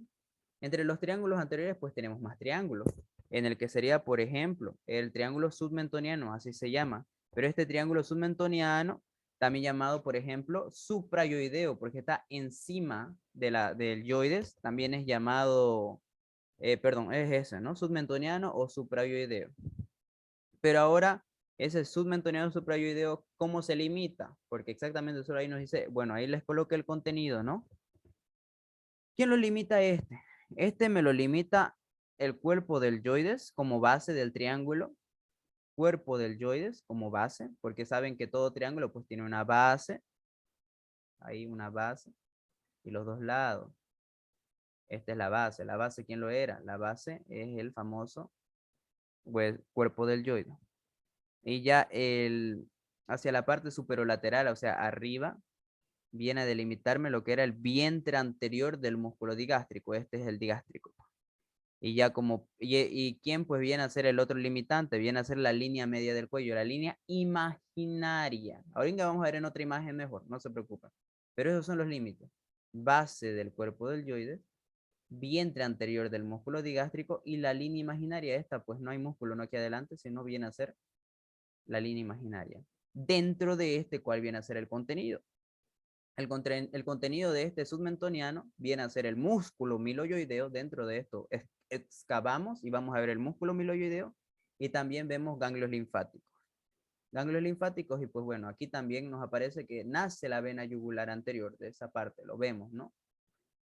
Entre los triángulos anteriores, pues tenemos más triángulos, en el que sería, por ejemplo, el triángulo submentoniano, así se llama. Pero este triángulo submentoniano, también llamado, por ejemplo, suprayoideo, porque está encima del yoides, también es llamado, perdón, es ese, ¿no? Submentoniano o suprayoideo. Pero ahora, ese submentoniano suprayoideo, ¿cómo se limita? Porque exactamente solo ahí nos dice, bueno, ahí les coloqué el contenido, ¿no? ¿Quién lo limita este? Este me lo limita el cuerpo del yoides como base del triángulo, cuerpo del yoides como base, porque saben que todo triángulo pues tiene una base, ahí una base, y los dos lados. Esta es la base, ¿quién lo era? La base es el famoso pues, cuerpo del yoides. Y ya hacia la parte superolateral, o sea, arriba, viene a delimitarme lo que era el vientre anterior del músculo digástrico. Este es el digástrico. Y ya y quién pues viene a ser el otro limitante, viene a ser la línea media del cuello, la línea imaginaria. Ahorita vamos a ver en otra imagen mejor, no se preocupen. Pero esos son los límites. Base del cuerpo del yoides, vientre anterior del músculo digástrico y la línea imaginaria. Esta pues no hay músculo no aquí adelante, sino viene a ser la línea imaginaria. Dentro de este, ¿cuál viene a ser el contenido? El contenido de este submentoniano viene a ser el músculo miloyoideo. Dentro de esto excavamos y vamos a ver el músculo miloyoideo y también vemos ganglios linfáticos. ganglios linfáticos y pues bueno, aquí también nos aparece que nace la vena yugular anterior de esa parte, lo vemos, ¿no?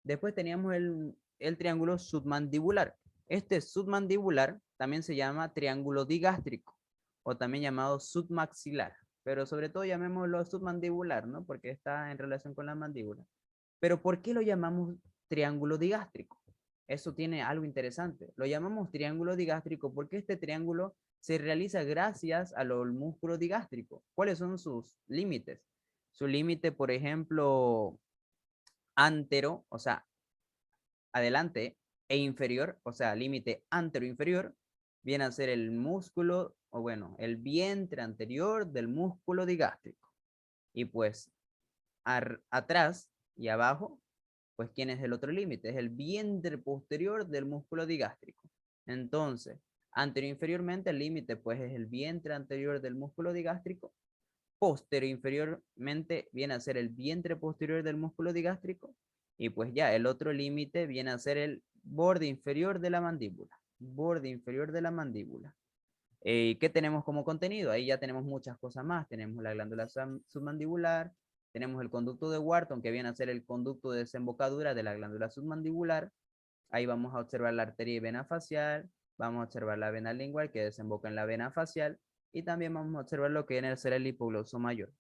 Después teníamos el triángulo submandibular. Este submandibular también se llama triángulo digástrico o también llamado submaxilar, pero sobre todo llamémoslo submandibular, ¿no? Porque está en relación con la mandíbula. Pero ¿por qué lo llamamos triángulo digástrico? Eso tiene algo interesante. Lo llamamos triángulo digástrico porque este triángulo se realiza gracias al músculo digástrico. ¿Cuáles son sus límites? Su límite, por ejemplo, antero, o sea, adelante, e inferior, o sea, límite antero-inferior, viene a ser el músculo, o bueno, el vientre anterior del músculo digástrico. Y pues atrás y abajo, pues ¿quién es el otro límite? Es el vientre posterior del músculo digástrico. Entonces, anterior-inferiormente el límite pues es el vientre anterior del músculo digástrico. Posterior-inferiormente viene a ser el vientre posterior del músculo digástrico. Y pues ya, el otro límite viene a ser el borde inferior de la mandíbula. Borde inferior de la mandíbula. ¿Qué tenemos como contenido? Ahí ya tenemos muchas cosas más. Tenemos la glándula submandibular, tenemos el conducto de Wharton, que viene a ser el conducto de desembocadura de la glándula submandibular. Ahí vamos a observar la arteria y vena facial, vamos a observar la vena lingual que desemboca en la vena facial, y también vamos a observar lo que viene a ser el hipogloso mayor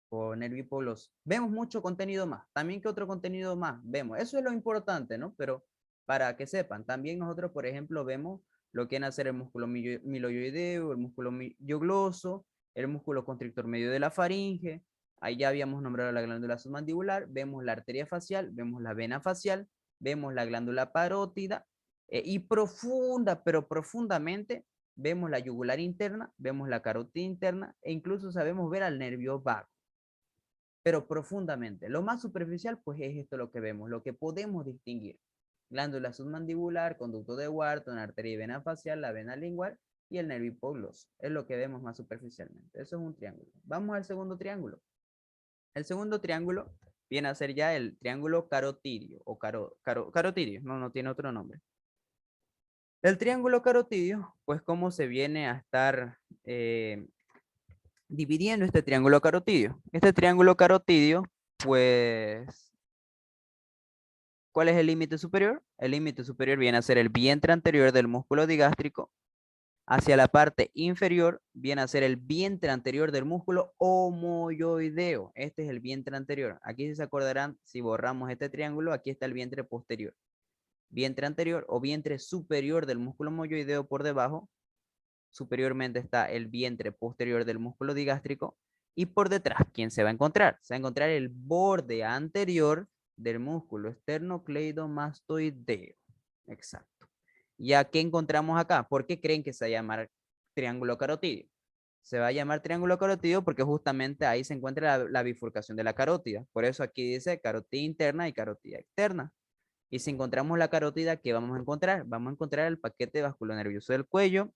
o nervio hipogloso. Vemos mucho contenido más. También, ¿qué otro contenido más vemos? Eso es lo importante, ¿no? Pero para que sepan, también nosotros, por ejemplo, vemos lo que viene a ser el músculo miloioideo, el músculo miogloso, el músculo constrictor medio de la faringe. Ahí ya habíamos nombrado la glándula submandibular, vemos la arteria facial, vemos la vena facial, vemos la glándula parótida, y profunda, pero profundamente, vemos la yugular interna, vemos la carótida interna e incluso sabemos ver al nervio vago, pero profundamente. Lo más superficial, pues es esto lo que vemos, lo que podemos distinguir. Glándula submandibular, conducto de Wharton, arteria y vena facial, la vena lingual y el nervio hipogloso. Es lo que vemos más superficialmente. Eso es un triángulo. Vamos al segundo triángulo. El segundo triángulo viene a ser ya el triángulo carotidio o carotidio, no tiene otro nombre. El triángulo carotidio, pues cómo se viene a estar dividiendo este triángulo carotidio. Este triángulo carotidio, pues, ¿cuál es el límite superior? El límite superior viene a ser el vientre anterior del músculo digástrico. Hacia la parte inferior viene a ser el vientre anterior del músculo omoyoideo. Este es el vientre anterior. Aquí se acordarán, si borramos este triángulo, aquí está el vientre posterior. Vientre anterior o vientre superior del músculo omoyoideo por debajo. Superiormente está el vientre posterior del músculo digástrico. Y por detrás, ¿quién se va a encontrar? Se va a encontrar el borde anterior del músculo esternocleidomastoideo. Exacto. ¿Y a qué encontramos acá? ¿Por qué creen que se va a llamar triángulo carotidio? Se va a llamar triángulo carotidio porque justamente ahí se encuentra la bifurcación de la carótida. Por eso aquí dice carótida interna y carótida externa. Y si encontramos la carótida, ¿qué vamos a encontrar? Vamos a encontrar el paquete vasculonervioso del cuello.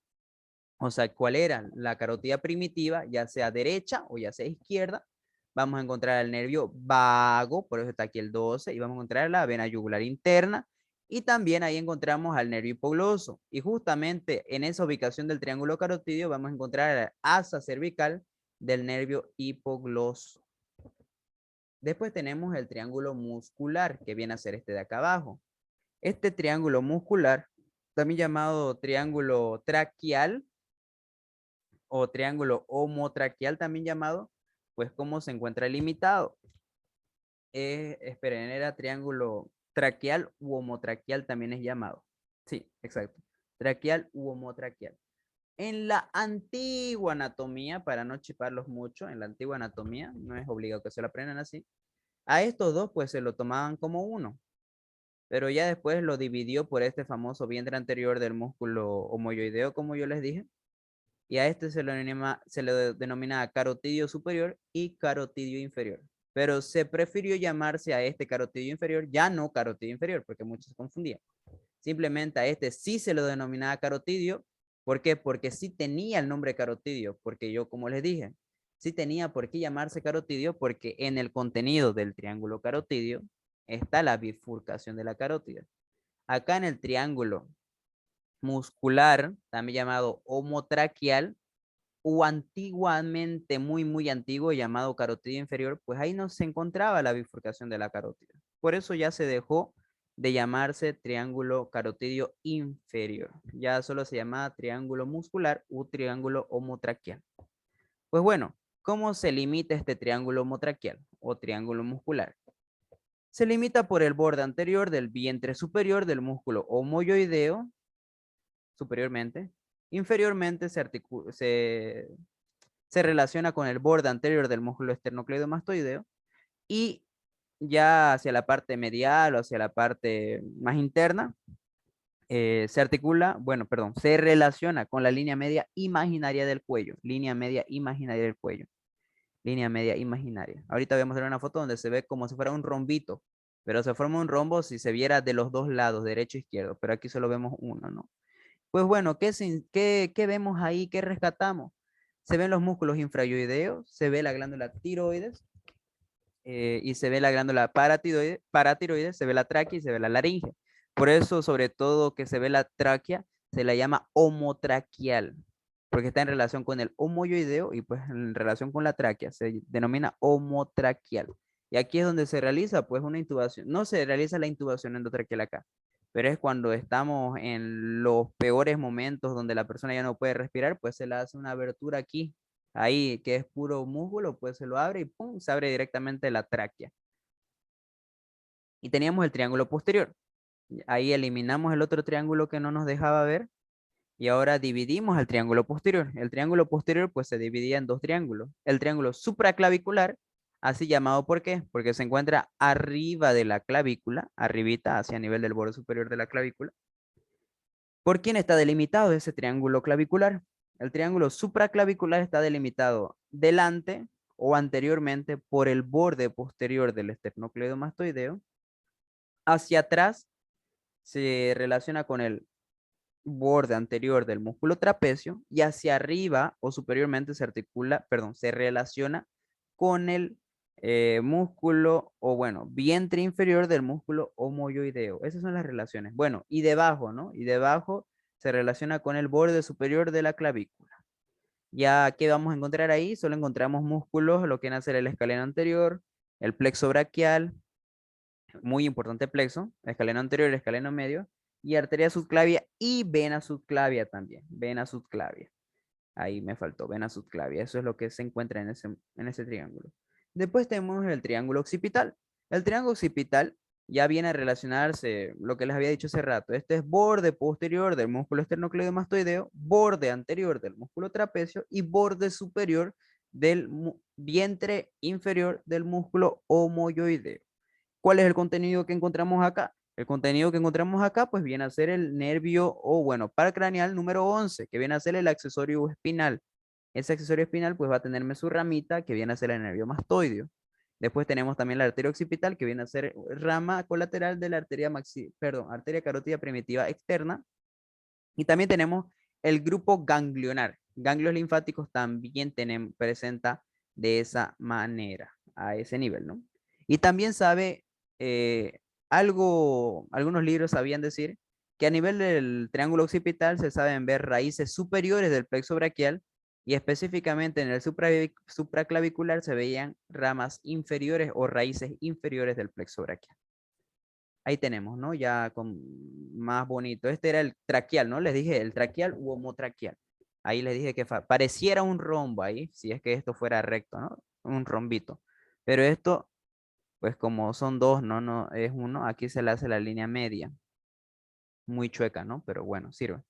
O sea, ¿cuál era la carótida primitiva? Ya sea derecha o ya sea izquierda. Vamos a encontrar el nervio vago, por eso está aquí el 12, y vamos a encontrar la vena yugular interna. Y también ahí encontramos al nervio hipogloso. Y justamente en esa ubicación del triángulo carotidio vamos a encontrar la asa cervical del nervio hipogloso. Después tenemos el triángulo muscular, que viene a ser este de acá abajo. Este triángulo muscular, también llamado triángulo traquial o triángulo homotraquial, también llamado, pues cómo se encuentra limitado. Esperen, era triángulo traquial u homotraquial también es llamado. Sí, exacto. Traquial u homotraquial. En la antigua anatomía, para no chiparlos mucho, en la antigua anatomía, no es obligado que se lo aprendan así, a estos dos pues se lo tomaban como uno, pero ya después lo dividió por este famoso vientre anterior del músculo homoyoideo, como yo les dije, y a este se le denomina carotidio superior y carotidio inferior. Pero se prefirió llamarse a este carotidio inferior, ya no carotidio inferior, porque muchos se confundían. Simplemente a este sí se lo denominaba carotidio. ¿Por qué? Porque sí tenía el nombre carotidio, porque yo, como les dije, sí tenía por qué llamarse carotidio, porque en el contenido del triángulo carotidio está la bifurcación de la carótida. Acá en el triángulo muscular, también llamado homotraquial o antiguamente, muy antiguo, llamado carotidio inferior, pues ahí no se encontraba la bifurcación de la carótida. Por eso ya se dejó de llamarse triángulo carotidio inferior. Ya solo se llamaba triángulo muscular u triángulo homotraqueal. Pues bueno, ¿cómo se limita este triángulo homotraqueal o triángulo muscular? Se limita por el borde anterior del vientre superior del músculo homoyoideo, superiormente. Inferiormente se relaciona con el borde anterior del músculo esternocleidomastoideo y ya hacia la parte medial o hacia la parte más interna, se articula, bueno, perdón, se relaciona con la línea media imaginaria del cuello, línea media imaginaria del cuello, línea media imaginaria. Ahorita voy a mostrar una foto donde se ve como si fuera un rombito, pero se forma un rombo si se viera de los dos lados, derecho e izquierdo, pero aquí solo vemos uno, ¿no? Pues bueno, ¿qué vemos ahí? ¿Qué rescatamos? Se ven los músculos infrarioideos, se ve la glándula tiroides y se ve la glándula paratiroides, se ve la tráquea y se ve la laringe. Por eso, sobre todo que se ve la tráquea, se la llama homotraqueal, porque está en relación con el homoyoideo y pues en relación con la tráquea se denomina homotraqueal. Y aquí es donde se realiza pues una intubación. No se realiza la intubación endotraqueal acá, pero es cuando estamos en los peores momentos donde la persona ya no puede respirar, pues se le hace una abertura aquí, ahí que es puro músculo, pues se lo abre y pum, se abre directamente la tráquea. Y teníamos el triángulo posterior. Ahí eliminamos el otro triángulo que no nos dejaba ver y ahora dividimos el triángulo posterior. El triángulo posterior pues se dividía en dos triángulos. El triángulo supraclavicular, así llamado ¿por qué? Porque se encuentra arriba de la clavícula, arribita hacia nivel del borde superior de la clavícula. ¿Por quién está delimitado ese triángulo clavicular? El triángulo supraclavicular está delimitado delante o anteriormente por el borde posterior del esternocleidomastoideo. Hacia atrás se relaciona con el borde anterior del músculo trapecio y hacia arriba o superiormente se relaciona con el músculo o bueno, vientre inferior del músculo homoyoideo. Esas son las relaciones. Bueno, y debajo, ¿no? Y debajo se relaciona con el borde superior de la clavícula. Ya, ¿qué vamos a encontrar ahí? Solo encontramos músculos, lo que viene a ser el escaleno anterior, el plexo braquial, muy importante plexo, escaleno anterior, escaleno medio, y arteria subclavia y vena subclavia también, vena subclavia. Ahí me faltó, vena subclavia. Eso es lo que se encuentra en ese triángulo. Después tenemos el triángulo occipital. El triángulo occipital ya viene a relacionarse, lo que les había dicho hace rato. Este es borde posterior del músculo esternocleidomastoideo, borde anterior del músculo trapecio y borde superior del vientre inferior del músculo homoyoideo. ¿Cuál es el contenido que encontramos acá? El contenido que encontramos acá, pues viene a ser el nervio, o bueno, paracraneal número 11, que viene a ser el accesorio espinal. Ese accesorio espinal, pues va a tenerme su ramita, que viene a ser el nervio mastoideo. Después tenemos también la arteria occipital, que viene a ser rama colateral de la arteria carótida primitiva externa. Y también tenemos el grupo ganglionar. Ganglios linfáticos también presenta de esa manera, a ese nivel, ¿no? Y también sabe algunos libros sabían decir que a nivel del triángulo occipital se saben ver raíces superiores del plexo braquial y específicamente en el supraclavicular se veían ramas inferiores o raíces inferiores del plexo braquial. Ahí tenemos, ¿no? Ya con más bonito. Este era el traqueal, ¿no? Les dije el traqueal u homotraqueal. Ahí les dije que pareciera un rombo ahí, si es que esto fuera recto, ¿no? Un rombito. Pero esto, pues como son dos, no es uno, aquí se le hace la línea media. Muy chueca, ¿no? Pero bueno, sirve.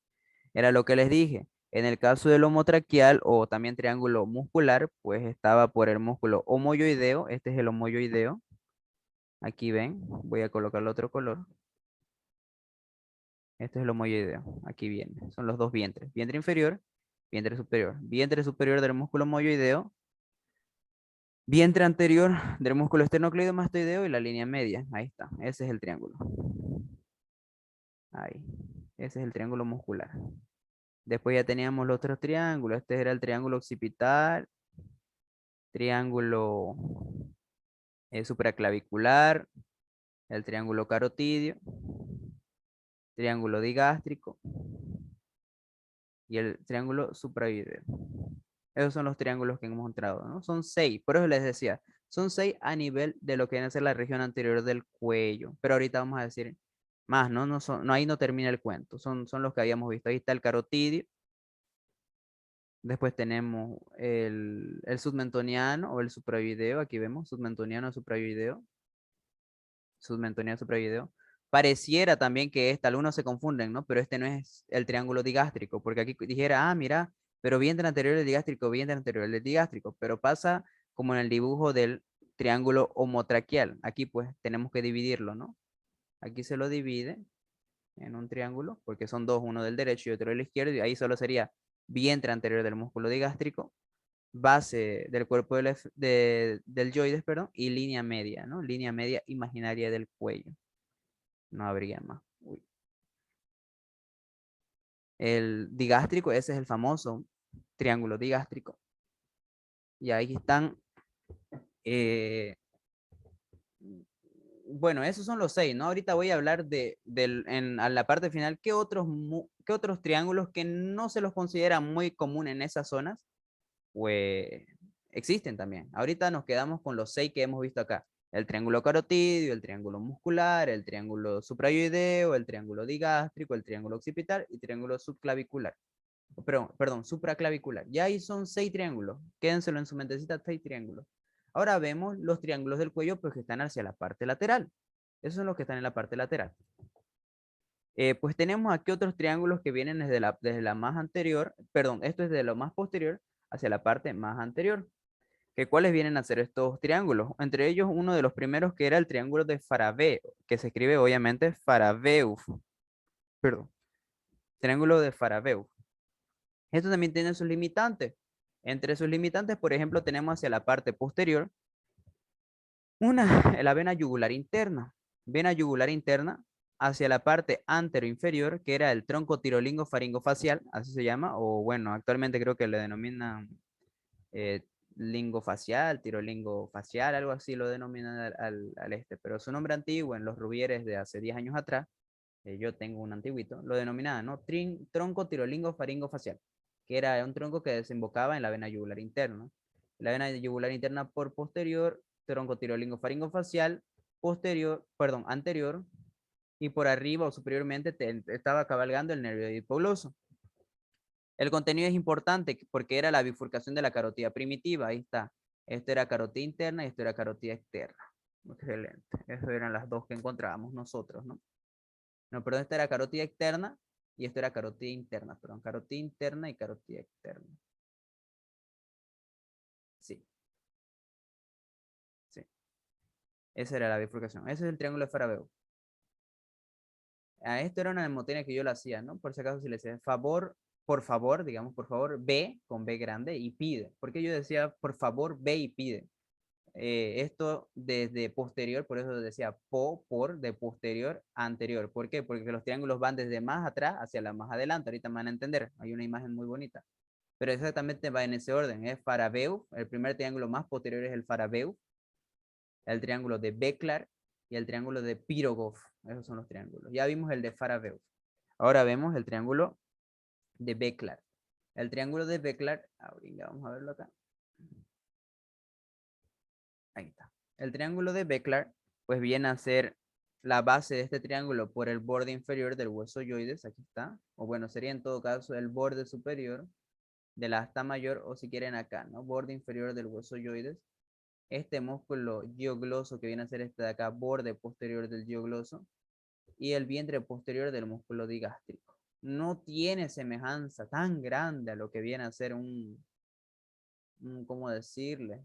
Era lo que les dije. En el caso del homotraqueal o también triángulo muscular, pues estaba por el músculo homoyoideo. Este es el homoyoideo. Aquí ven, voy a colocarle otro color. Este es el homoyoideo. Aquí viene. Son los dos vientres. Vientre inferior, vientre superior. Vientre superior del músculo homoyoideo. Vientre anterior del músculo esternocleidomastoideo y la línea media. Ahí está. Ese es el triángulo. Ahí. Ese es el triángulo muscular. Después ya teníamos los otros triángulos. Este era el triángulo occipital. Triángulo supraclavicular. El triángulo carotidio. Triángulo digástrico. Y el triángulo supraoideo. Esos son los triángulos que hemos encontrado, ¿no? Son 6, por eso les decía, son 6 a nivel de lo que viene a ser la región anterior del cuello. Pero ahorita vamos a decir más, ¿no? No, ahí no termina el cuento, son los que habíamos visto. Ahí está el carotidio. Después tenemos el submentoniano o el supraoideo. Aquí vemos submentoniano, supraoideo. Submentoniano, supraoideo. Pareciera también que algunos se confunden, ¿no? Pero este no es el triángulo digástrico, porque aquí dijera, ah, mira, pero vientre anterior del digástrico, vientre anterior del digástrico, pero pasa como en el dibujo del triángulo homotraqueal. Aquí pues tenemos que dividirlo, ¿no? Aquí se lo divide en un triángulo, porque son dos, uno del derecho y otro del izquierdo, y ahí solo sería vientre anterior del músculo digástrico, base del cuerpo del yoides, perdón, y línea media, ¿no? Línea media imaginaria del cuello. No habría más. Uy. El digástrico, ese es el famoso triángulo digástrico. Y ahí están, bueno, esos son los 6, ¿no? Ahorita voy a hablar a la parte final, qué otros triángulos que no se los considera muy común en esas zonas, pues existen también. Ahorita nos quedamos con los 6 que hemos visto acá. El triángulo carotidio, el triángulo muscular, el triángulo suprayoideo, el triángulo digástrico, el triángulo occipital y triángulo subclavicular. Perdón, supraclavicular. Ya ahí son 6 triángulos. Quédenselo en su mentecita, 6 triángulos. Ahora vemos los triángulos del cuello pues, que están hacia la parte lateral. Esos son los que están en la parte lateral. Pues tenemos aquí otros triángulos que vienen desde la más anterior, perdón, esto es de lo más posterior hacia la parte más anterior. ¿Cuáles vienen a ser estos triángulos? Entre ellos uno de los primeros que era el triángulo de Faraveo, que se escribe obviamente Farabeuf. Perdón, triángulo de Farabeuf. Esto también tiene sus limitantes. Entre sus limitantes, por ejemplo, tenemos hacia la parte posterior la vena yugular interna. Vena yugular interna hacia la parte anteroinferior, que era el tronco tirolingo faringofacial, así se llama, o bueno, actualmente creo que le denominan eh, lingofacial, tirolingofacial, algo así lo denominan al este, pero su nombre antiguo en los rubieres de hace 10 años atrás, yo tengo un antiguito, lo denominaban, ¿no? Tronco tirolingo faringofacial, que era un tronco que desembocaba en la vena yugular interna. La vena yugular interna por posterior, tronco tirolingo faringofacial, posterior, perdón, anterior, y por arriba o superiormente estaba cabalgando el nervio hipogloso. El contenido es importante porque era la bifurcación de la carotida primitiva. Ahí está. Esto era carotida interna y esto era carotida externa. Excelente. Esas eran las dos que encontrábamos nosotros, ¿no? No, perdón, esta era carotida externa y esto era carotida interna. Perdón, carotida interna y carotida externa. Sí. Sí. Esa era la bifurcación. Ese es el triángulo de Faraveo. Esto era una mnemotecnia que yo lo hacía, ¿no? Por si acaso si le decía favor, por favor, digamos, por favor, ve con B grande y pide. Porque yo decía, por favor, ve y pide. Esto desde posterior, por eso decía por, de posterior a anterior. ¿Por qué? Porque los triángulos van desde más atrás hacia la más adelante. Ahorita me van a entender. Hay una imagen muy bonita. Pero exactamente va en ese orden. Es Farabeuf. El primer triángulo más posterior es el Farabeuf. El triángulo de Beklar y el triángulo de Pirogov. Esos son los triángulos. Ya vimos el de Farabeuf. Ahora vemos el triángulo de Beklar. El triángulo de Beklar, ahorita vamos a verlo acá. Ahí está. El triángulo de Beklar, pues viene a ser la base de este triángulo por el borde inferior del hueso yoides, aquí está, o bueno, sería en todo caso el borde superior de la asta mayor, o si quieren acá, ¿no? Borde inferior del hueso yoides. Este músculo giogloso que viene a ser este de acá, borde posterior del giogloso, y el vientre posterior del músculo digástrico. No tiene semejanza tan grande a lo que viene a ser ¿cómo decirle?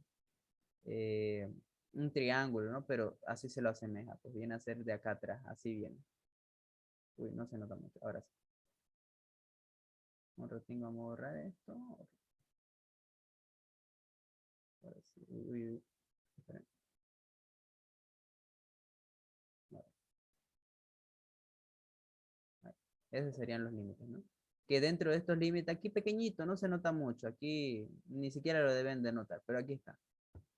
Eh, un triángulo, ¿no? Pero así se lo asemeja, pues viene a ser de acá atrás, así viene. Uy, no se nota mucho, ahora sí. Un ratingo, vamos a borrar esto. Ahora sí. Uy, uy. Esos serían los límites, ¿no? Que dentro de estos límites, aquí pequeñito, no se nota mucho, aquí ni siquiera lo deben de notar, pero aquí está.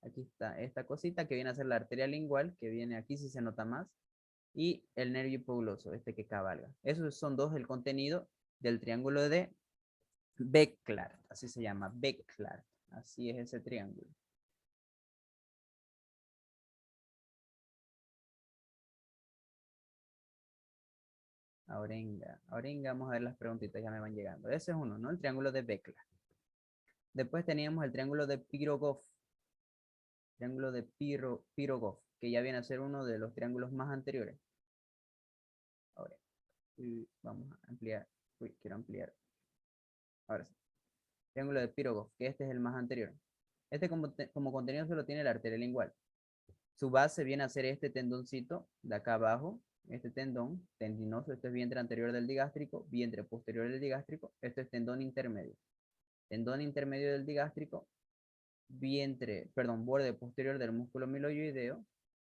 Aquí está esta cosita que viene a ser la arteria lingual, que viene aquí si se nota más, y el nervio hipogloso, este que cabalga. Esos son dos del contenido del triángulo de Beklar, así se llama, Beklar. Así es ese triángulo. Aurenga, vamos a ver las preguntitas, ya me van llegando. Ese es uno, ¿no? El triángulo de Bekla. Después teníamos el triángulo de Pirogov. Triángulo de Pirogov, que ya viene a ser uno de los triángulos más anteriores. Ahora, vamos a ampliar. Uy, quiero ampliar. Ahora sí. Triángulo de Pirogov, que este es el más anterior. Este como contenido solo tiene la arteria lingual. Su base viene a ser este tendoncito de acá abajo, este tendón tendinoso, esto es vientre anterior del digástrico, vientre posterior del digástrico, esto es tendón intermedio. Tendón intermedio del digástrico, borde posterior del músculo miloioideo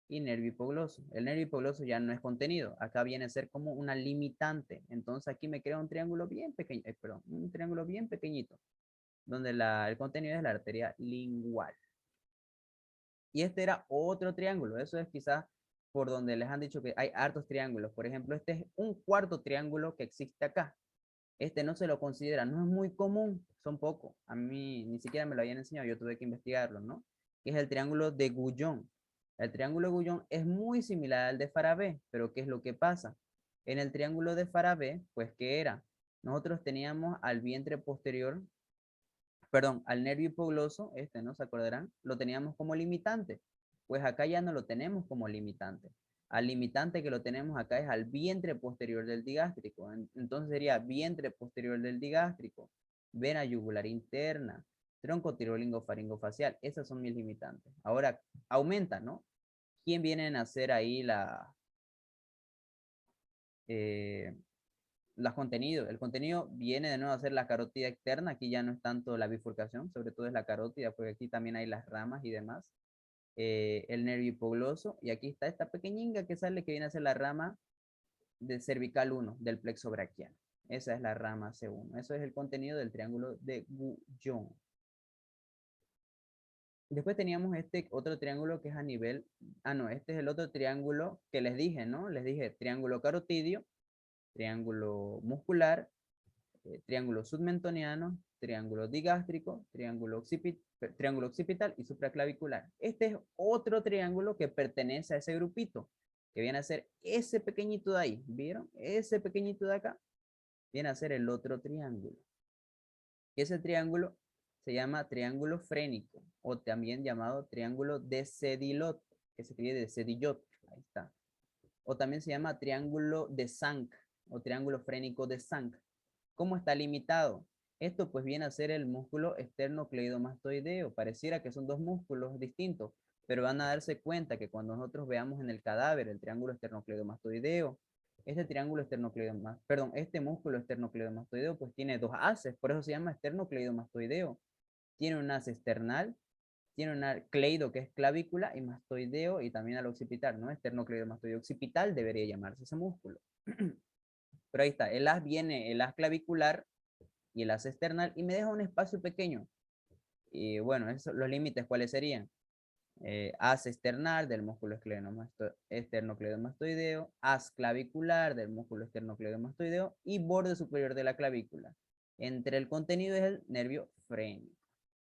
y nervio hipogloso. El nervio hipogloso ya no es contenido, acá viene a ser como una limitante. Entonces aquí me crea un triángulo bien pequeño, un triángulo bien pequeñito, donde el contenido es la arteria lingual. Y este era otro triángulo. Eso es quizás por donde les han dicho que hay hartos triángulos. Por ejemplo, este es un cuarto triángulo que existe acá. Este no se lo considera, no es muy común, son pocos. A mí ni siquiera me lo habían enseñado, yo tuve que investigarlo, ¿no? Que es el triángulo de Guyon. El triángulo de Guyon es muy similar al de Farabee, pero ¿qué es lo que pasa? En el triángulo de Farabee, pues, ¿qué era? Nosotros teníamos al vientre posterior, perdón, al nervio hipogloso, ¿no se acordarán? Lo teníamos como limitante. Pues acá ya no lo tenemos como limitante. Al limitante que lo tenemos acá es al vientre posterior del digástrico. Entonces sería vientre posterior del digástrico, vena yugular interna, tronco tirolingo-faringofacial. Esas son mis limitantes. Ahora, aumenta, ¿no? ¿Quién vienen a hacer ahí los contenidos? El contenido viene de nuevo a ser la carótida externa. Aquí ya no es tanto la bifurcación, sobre todo es la carótida, porque aquí también hay las ramas y demás. El nervio hipogloso, y aquí está esta pequeñinga que sale, que viene a ser la rama de cervical 1 del plexo braquial. Esa es la rama C1. Eso es el contenido del triángulo de Guyon. Después teníamos este otro triángulo que es a nivel, este es el otro triángulo que les dije, ¿no? Les dije triángulo carotidio, triángulo muscular, triángulo submentoniano, triángulo digástrico, triángulo occipital y supraclavicular. Este es otro triángulo que pertenece a ese grupito, que viene a ser ese pequeñito de ahí. ¿Vieron? Ese pequeñito de acá viene a ser el otro triángulo. Ese triángulo se llama triángulo frénico o también llamado triángulo de Sedilot, que se escribe de Sedillot. Ahí está. O también se llama triángulo de Sank o triángulo frénico de Sank. ¿Cómo está limitado? Esto pues viene a ser el músculo esternocleidomastoideo. Pareciera que son dos músculos distintos, pero van a darse cuenta que cuando nosotros veamos en el cadáver el triángulo esternocleidomastoideo, este músculo esternocleidomastoideo pues tiene dos haces, por eso se llama esternocleidomastoideo. Tiene un haz external, tiene un cleido que es clavícula y mastoideo y también al occipital, ¿no? Esternocleidomastoideo occipital debería llamarse ese músculo. Pero ahí está, el haz viene, el haz clavicular y el haz external, y me deja un espacio pequeño. Y bueno, los límites, ¿cuáles serían? Haz external del músculo esternocleidomastoideo, haz clavicular del músculo esternocleidomastoideo y borde superior de la clavícula. Entre el contenido es el nervio frénico.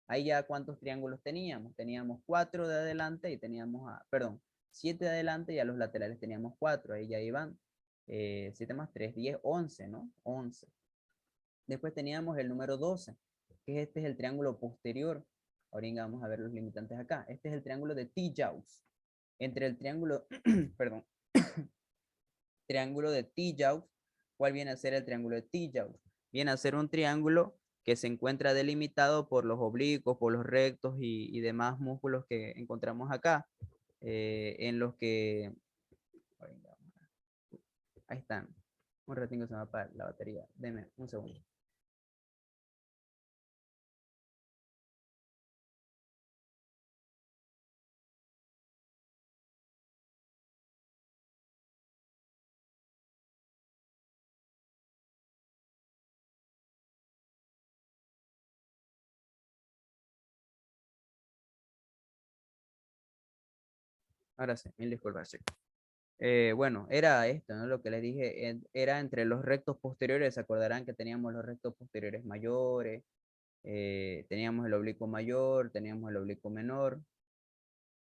Ahí ya cuántos triángulos teníamos. Teníamos 4 de adelante y teníamos, 7 de adelante y a los laterales teníamos 4. Ahí ya iban 7 más 3, 10, 11, ¿no? 11. Después teníamos el número 12, que este es el triángulo posterior. Ahora vamos a ver los limitantes acá. Este es el triángulo de T-Jaux. Entre el triángulo, perdón, triángulo de T-Jaux, ¿cuál viene a ser el triángulo de T-Jaux? Viene a ser un triángulo que se encuentra delimitado por los oblicuos, por los rectos y demás músculos que encontramos acá, en los que, ahí están. Un ratito se me va a apagar la batería. Deme un segundo. Ahora sí, mil disculpas. Sí. Bueno, era esto, ¿no? Lo que les dije, era entre los rectos posteriores. Se acordarán que teníamos los rectos posteriores mayores, teníamos el oblicuo mayor, teníamos el oblicuo menor,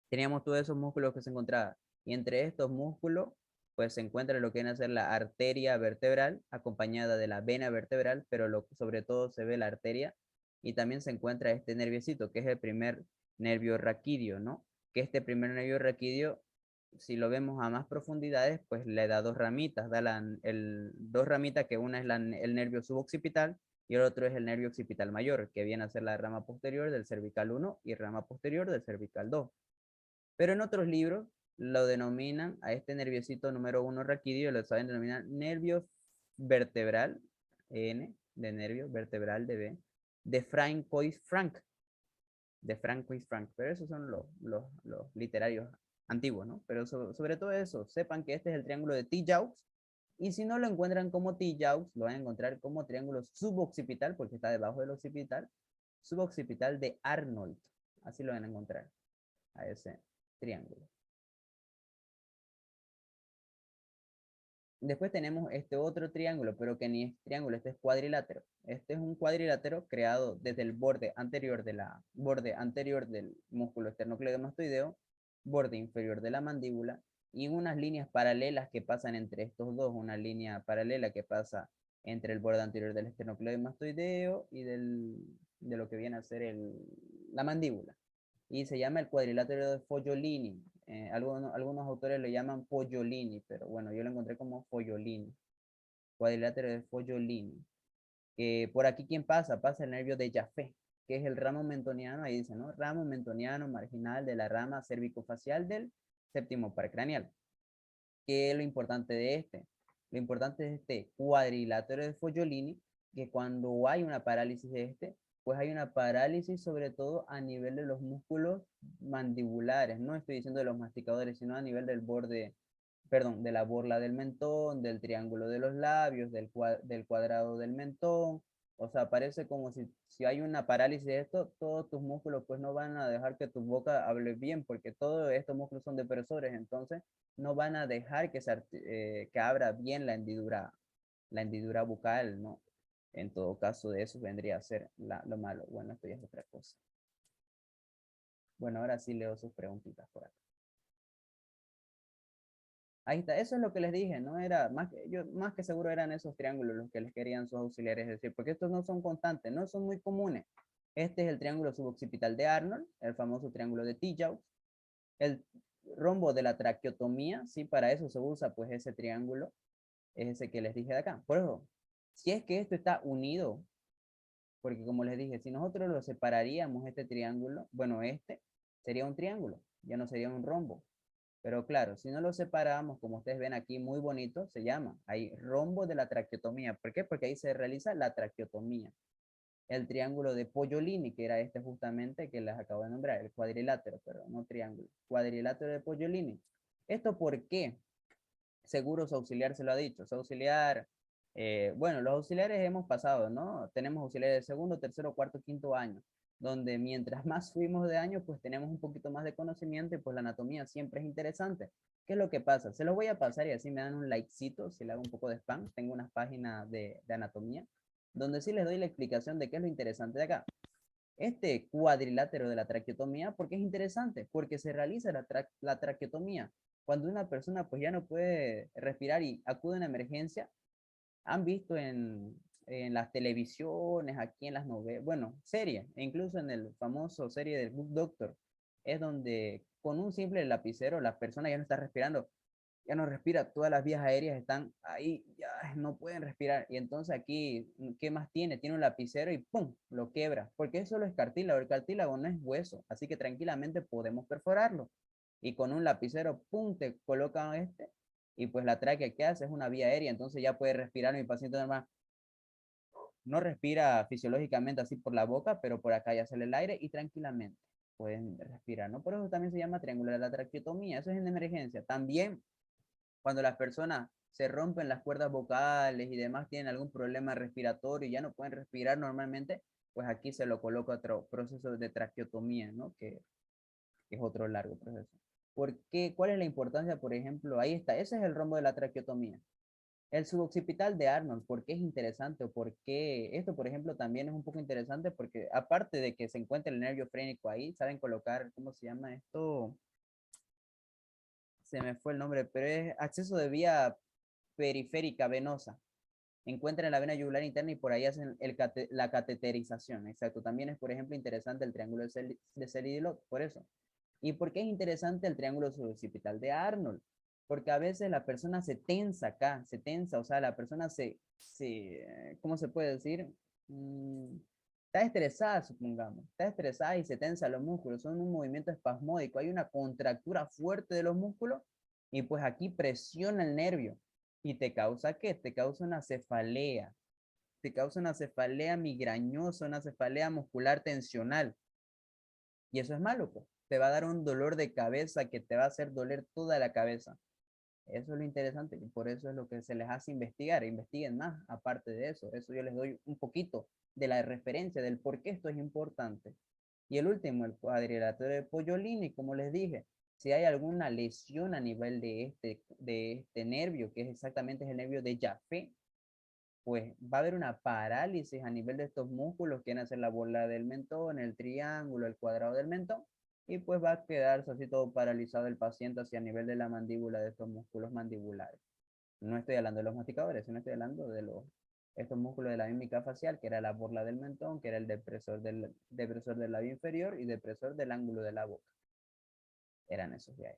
teníamos todos esos músculos que se encontraban. Y entre estos músculos, pues se encuentra lo que viene a ser la arteria vertebral, acompañada de la vena vertebral, pero sobre todo se ve la arteria. Y también se encuentra este nerviocito, que es el primer nervio raquídeo, ¿no? Que este primer nervio raquídeo, si lo vemos a más profundidades, pues le da dos ramitas, dos ramitas, que una es el nervio suboccipital y el otro es el nervio occipital mayor, que viene a ser la rama posterior del cervical 1 y rama posterior del cervical 2. Pero en otros libros lo denominan a este nerviosito número 1 raquídeo, lo saben denominar nervio vertebral, N, de nervio, vertebral, de B, de Francois-Frank, pero esos son los literarios antiguos, ¿no? Pero sobre todo eso, sepan que este es el triángulo de T-Jaux, y si no lo encuentran como T-Jaux, lo van a encontrar como triángulo suboccipital, porque está debajo del occipital, suboccipital de Arnold, así lo van a encontrar a ese triángulo. Después tenemos este otro triángulo, pero que ni es triángulo, este es cuadrilátero. Este es un cuadrilátero creado desde el borde anterior del músculo esternocleidomastoideo, borde inferior de la mandíbula, y unas líneas paralelas que pasan entre estos dos, una línea paralela que pasa entre el borde anterior del esternocleidomastoideo y de lo que viene a ser la mandíbula. Y se llama el cuadrilátero de Fogliolini. Algunos autores lo llaman Pogliolini, pero bueno, yo lo encontré como Fogliolini. Cuadrilátero de Fogliolini. Por aquí, ¿quién pasa? Pasa el nervio de Jaffe, que es el ramo mentoniano, ahí dice, ¿no? Ramo mentoniano marginal de la rama cervicofacial del séptimo par craneal. ¿Qué es lo importante de este? Lo importante de este cuadrilátero de Fogliolini, que cuando hay una parálisis de este, pues hay una parálisis sobre todo a nivel de los músculos mandibulares. No estoy diciendo de los masticadores, sino a nivel del borde, perdón, de la borla del mentón, del triángulo de los labios, del cuadrado del mentón. O sea, parece como si hay una parálisis de esto, todos tus músculos pues no van a dejar que tu boca hable bien, porque todos estos músculos son depresores, entonces no van a dejar que abra bien la hendidura bucal, ¿no? En todo caso, de eso vendría a ser lo malo. Bueno, esto ya es otra cosa. Bueno, ahora sí leo sus preguntitas por acá. Ahí está, eso es lo que les dije, ¿no? Era más que seguro eran esos triángulos los que les querían sus auxiliares decir, porque estos no son constantes, no son muy comunes. Este es el triángulo suboccipital de Arnold, el famoso triángulo de T-Jaux, el rombo de la traqueotomía, sí, para eso se usa pues ese triángulo, es ese que les dije de acá. Por eso, si es que esto está unido, porque como les dije, si nosotros lo separaríamos este triángulo, bueno, este sería un triángulo, ya no sería un rombo. Pero claro, si no lo separamos, como ustedes ven aquí, muy bonito, se llama ahí rombo de la traqueotomía. ¿Por qué? Porque ahí se realiza la traqueotomía. El triángulo de Pogliolini, que era este justamente que les acabo de nombrar, el cuadrilátero, pero no triángulo. Cuadrilátero de Pogliolini. ¿Esto por qué? Seguro su auxiliar se lo ha dicho. Su auxiliar, bueno, los auxiliares hemos pasado, ¿no? Tenemos auxiliares de segundo, tercero, cuarto, quinto año, donde mientras más subimos de año, pues tenemos un poquito más de conocimiento y pues la anatomía siempre es interesante. ¿Qué es lo que pasa? Se los voy a pasar y así me dan un likecito si le hago un poco de spam. Tengo unas páginas de anatomía donde sí les doy la explicación de qué es lo interesante de acá. Este cuadrilátero de la traqueotomía, ¿por qué es interesante? Porque se realiza la traqueotomía cuando una persona pues ya no puede respirar y acude a una emergencia. Han visto en las televisiones, aquí en las novelas, bueno, series, e incluso en el famoso serie del Good Doctor, es donde con un simple lapicero la persona ya no está respirando, ya no respira, todas las vías aéreas están ahí, ya no pueden respirar. Y entonces aquí, ¿qué más tiene? Tiene un lapicero y ¡pum! Lo quebra, porque eso solo es cartílago, el cartílago no es hueso, así que tranquilamente podemos perforarlo. Y con un lapicero, ¡pum! Te colocan y pues la tráquea que hace es una vía aérea, entonces ya puede respirar mi paciente normal. No respira fisiológicamente así por la boca, pero por acá ya sale el aire y tranquilamente pueden respirar, ¿no? Por eso también se llama triangular la traqueotomía, eso es en emergencia. También cuando las personas se rompen las cuerdas vocales y demás, tienen algún problema respiratorio y ya no pueden respirar normalmente, pues aquí se lo coloca otro proceso de traqueotomía, ¿no? Que es otro largo proceso. ¿Por qué? ¿Cuál es la importancia, por ejemplo? Ahí está, ese es el rombo de la traqueotomía. El suboccipital de Arnold, ¿por qué es interesante? ¿O por qué? Esto, por ejemplo, también es un poco interesante porque aparte de que se encuentra el nervio frénico ahí, saben colocar, ¿cómo se llama esto? Se me fue el nombre, pero es acceso de vía periférica venosa. Encuentran la vena yugular interna y por ahí hacen la cateterización. Exacto. También es, por ejemplo, interesante el triángulo de Selidilot, por eso. ¿Y por qué es interesante el triángulo suboccipital de Arnold? Porque a veces la persona se tensa acá, se tensa, o sea, la persona ¿cómo se puede decir? Está estresada, supongamos, está estresada y se tensa los músculos, son un movimiento espasmódico, hay una contractura fuerte de los músculos y pues aquí presiona el nervio. ¿Y te causa qué? Te causa una cefalea, te causa una cefalea migrañosa, una cefalea muscular tensional. Y eso es malo, pues. Te va a dar un dolor de cabeza que te va a hacer doler toda la cabeza. Eso es lo interesante y por eso es lo que se les hace investigar. Investiguen más aparte de eso. Eso yo les doy un poquito de la referencia del por qué esto es importante. Y el último, el cuadrilátero de Pollolini, como les dije, si hay alguna lesión a nivel de este nervio, que es exactamente el nervio de Jaffe, pues va a haber una parálisis a nivel de estos músculos, que van a ser la bola del mentón, el triángulo, el cuadrado del mentón, y pues va a quedarse así todo paralizado el paciente hacia el nivel de la mandíbula, de estos músculos mandibulares. No estoy hablando de los masticadores, sino estoy hablando de estos músculos de la mímica facial, que era la borla del mentón, que era el depresor del labio inferior y depresor del ángulo de la boca. Eran esos de ahí.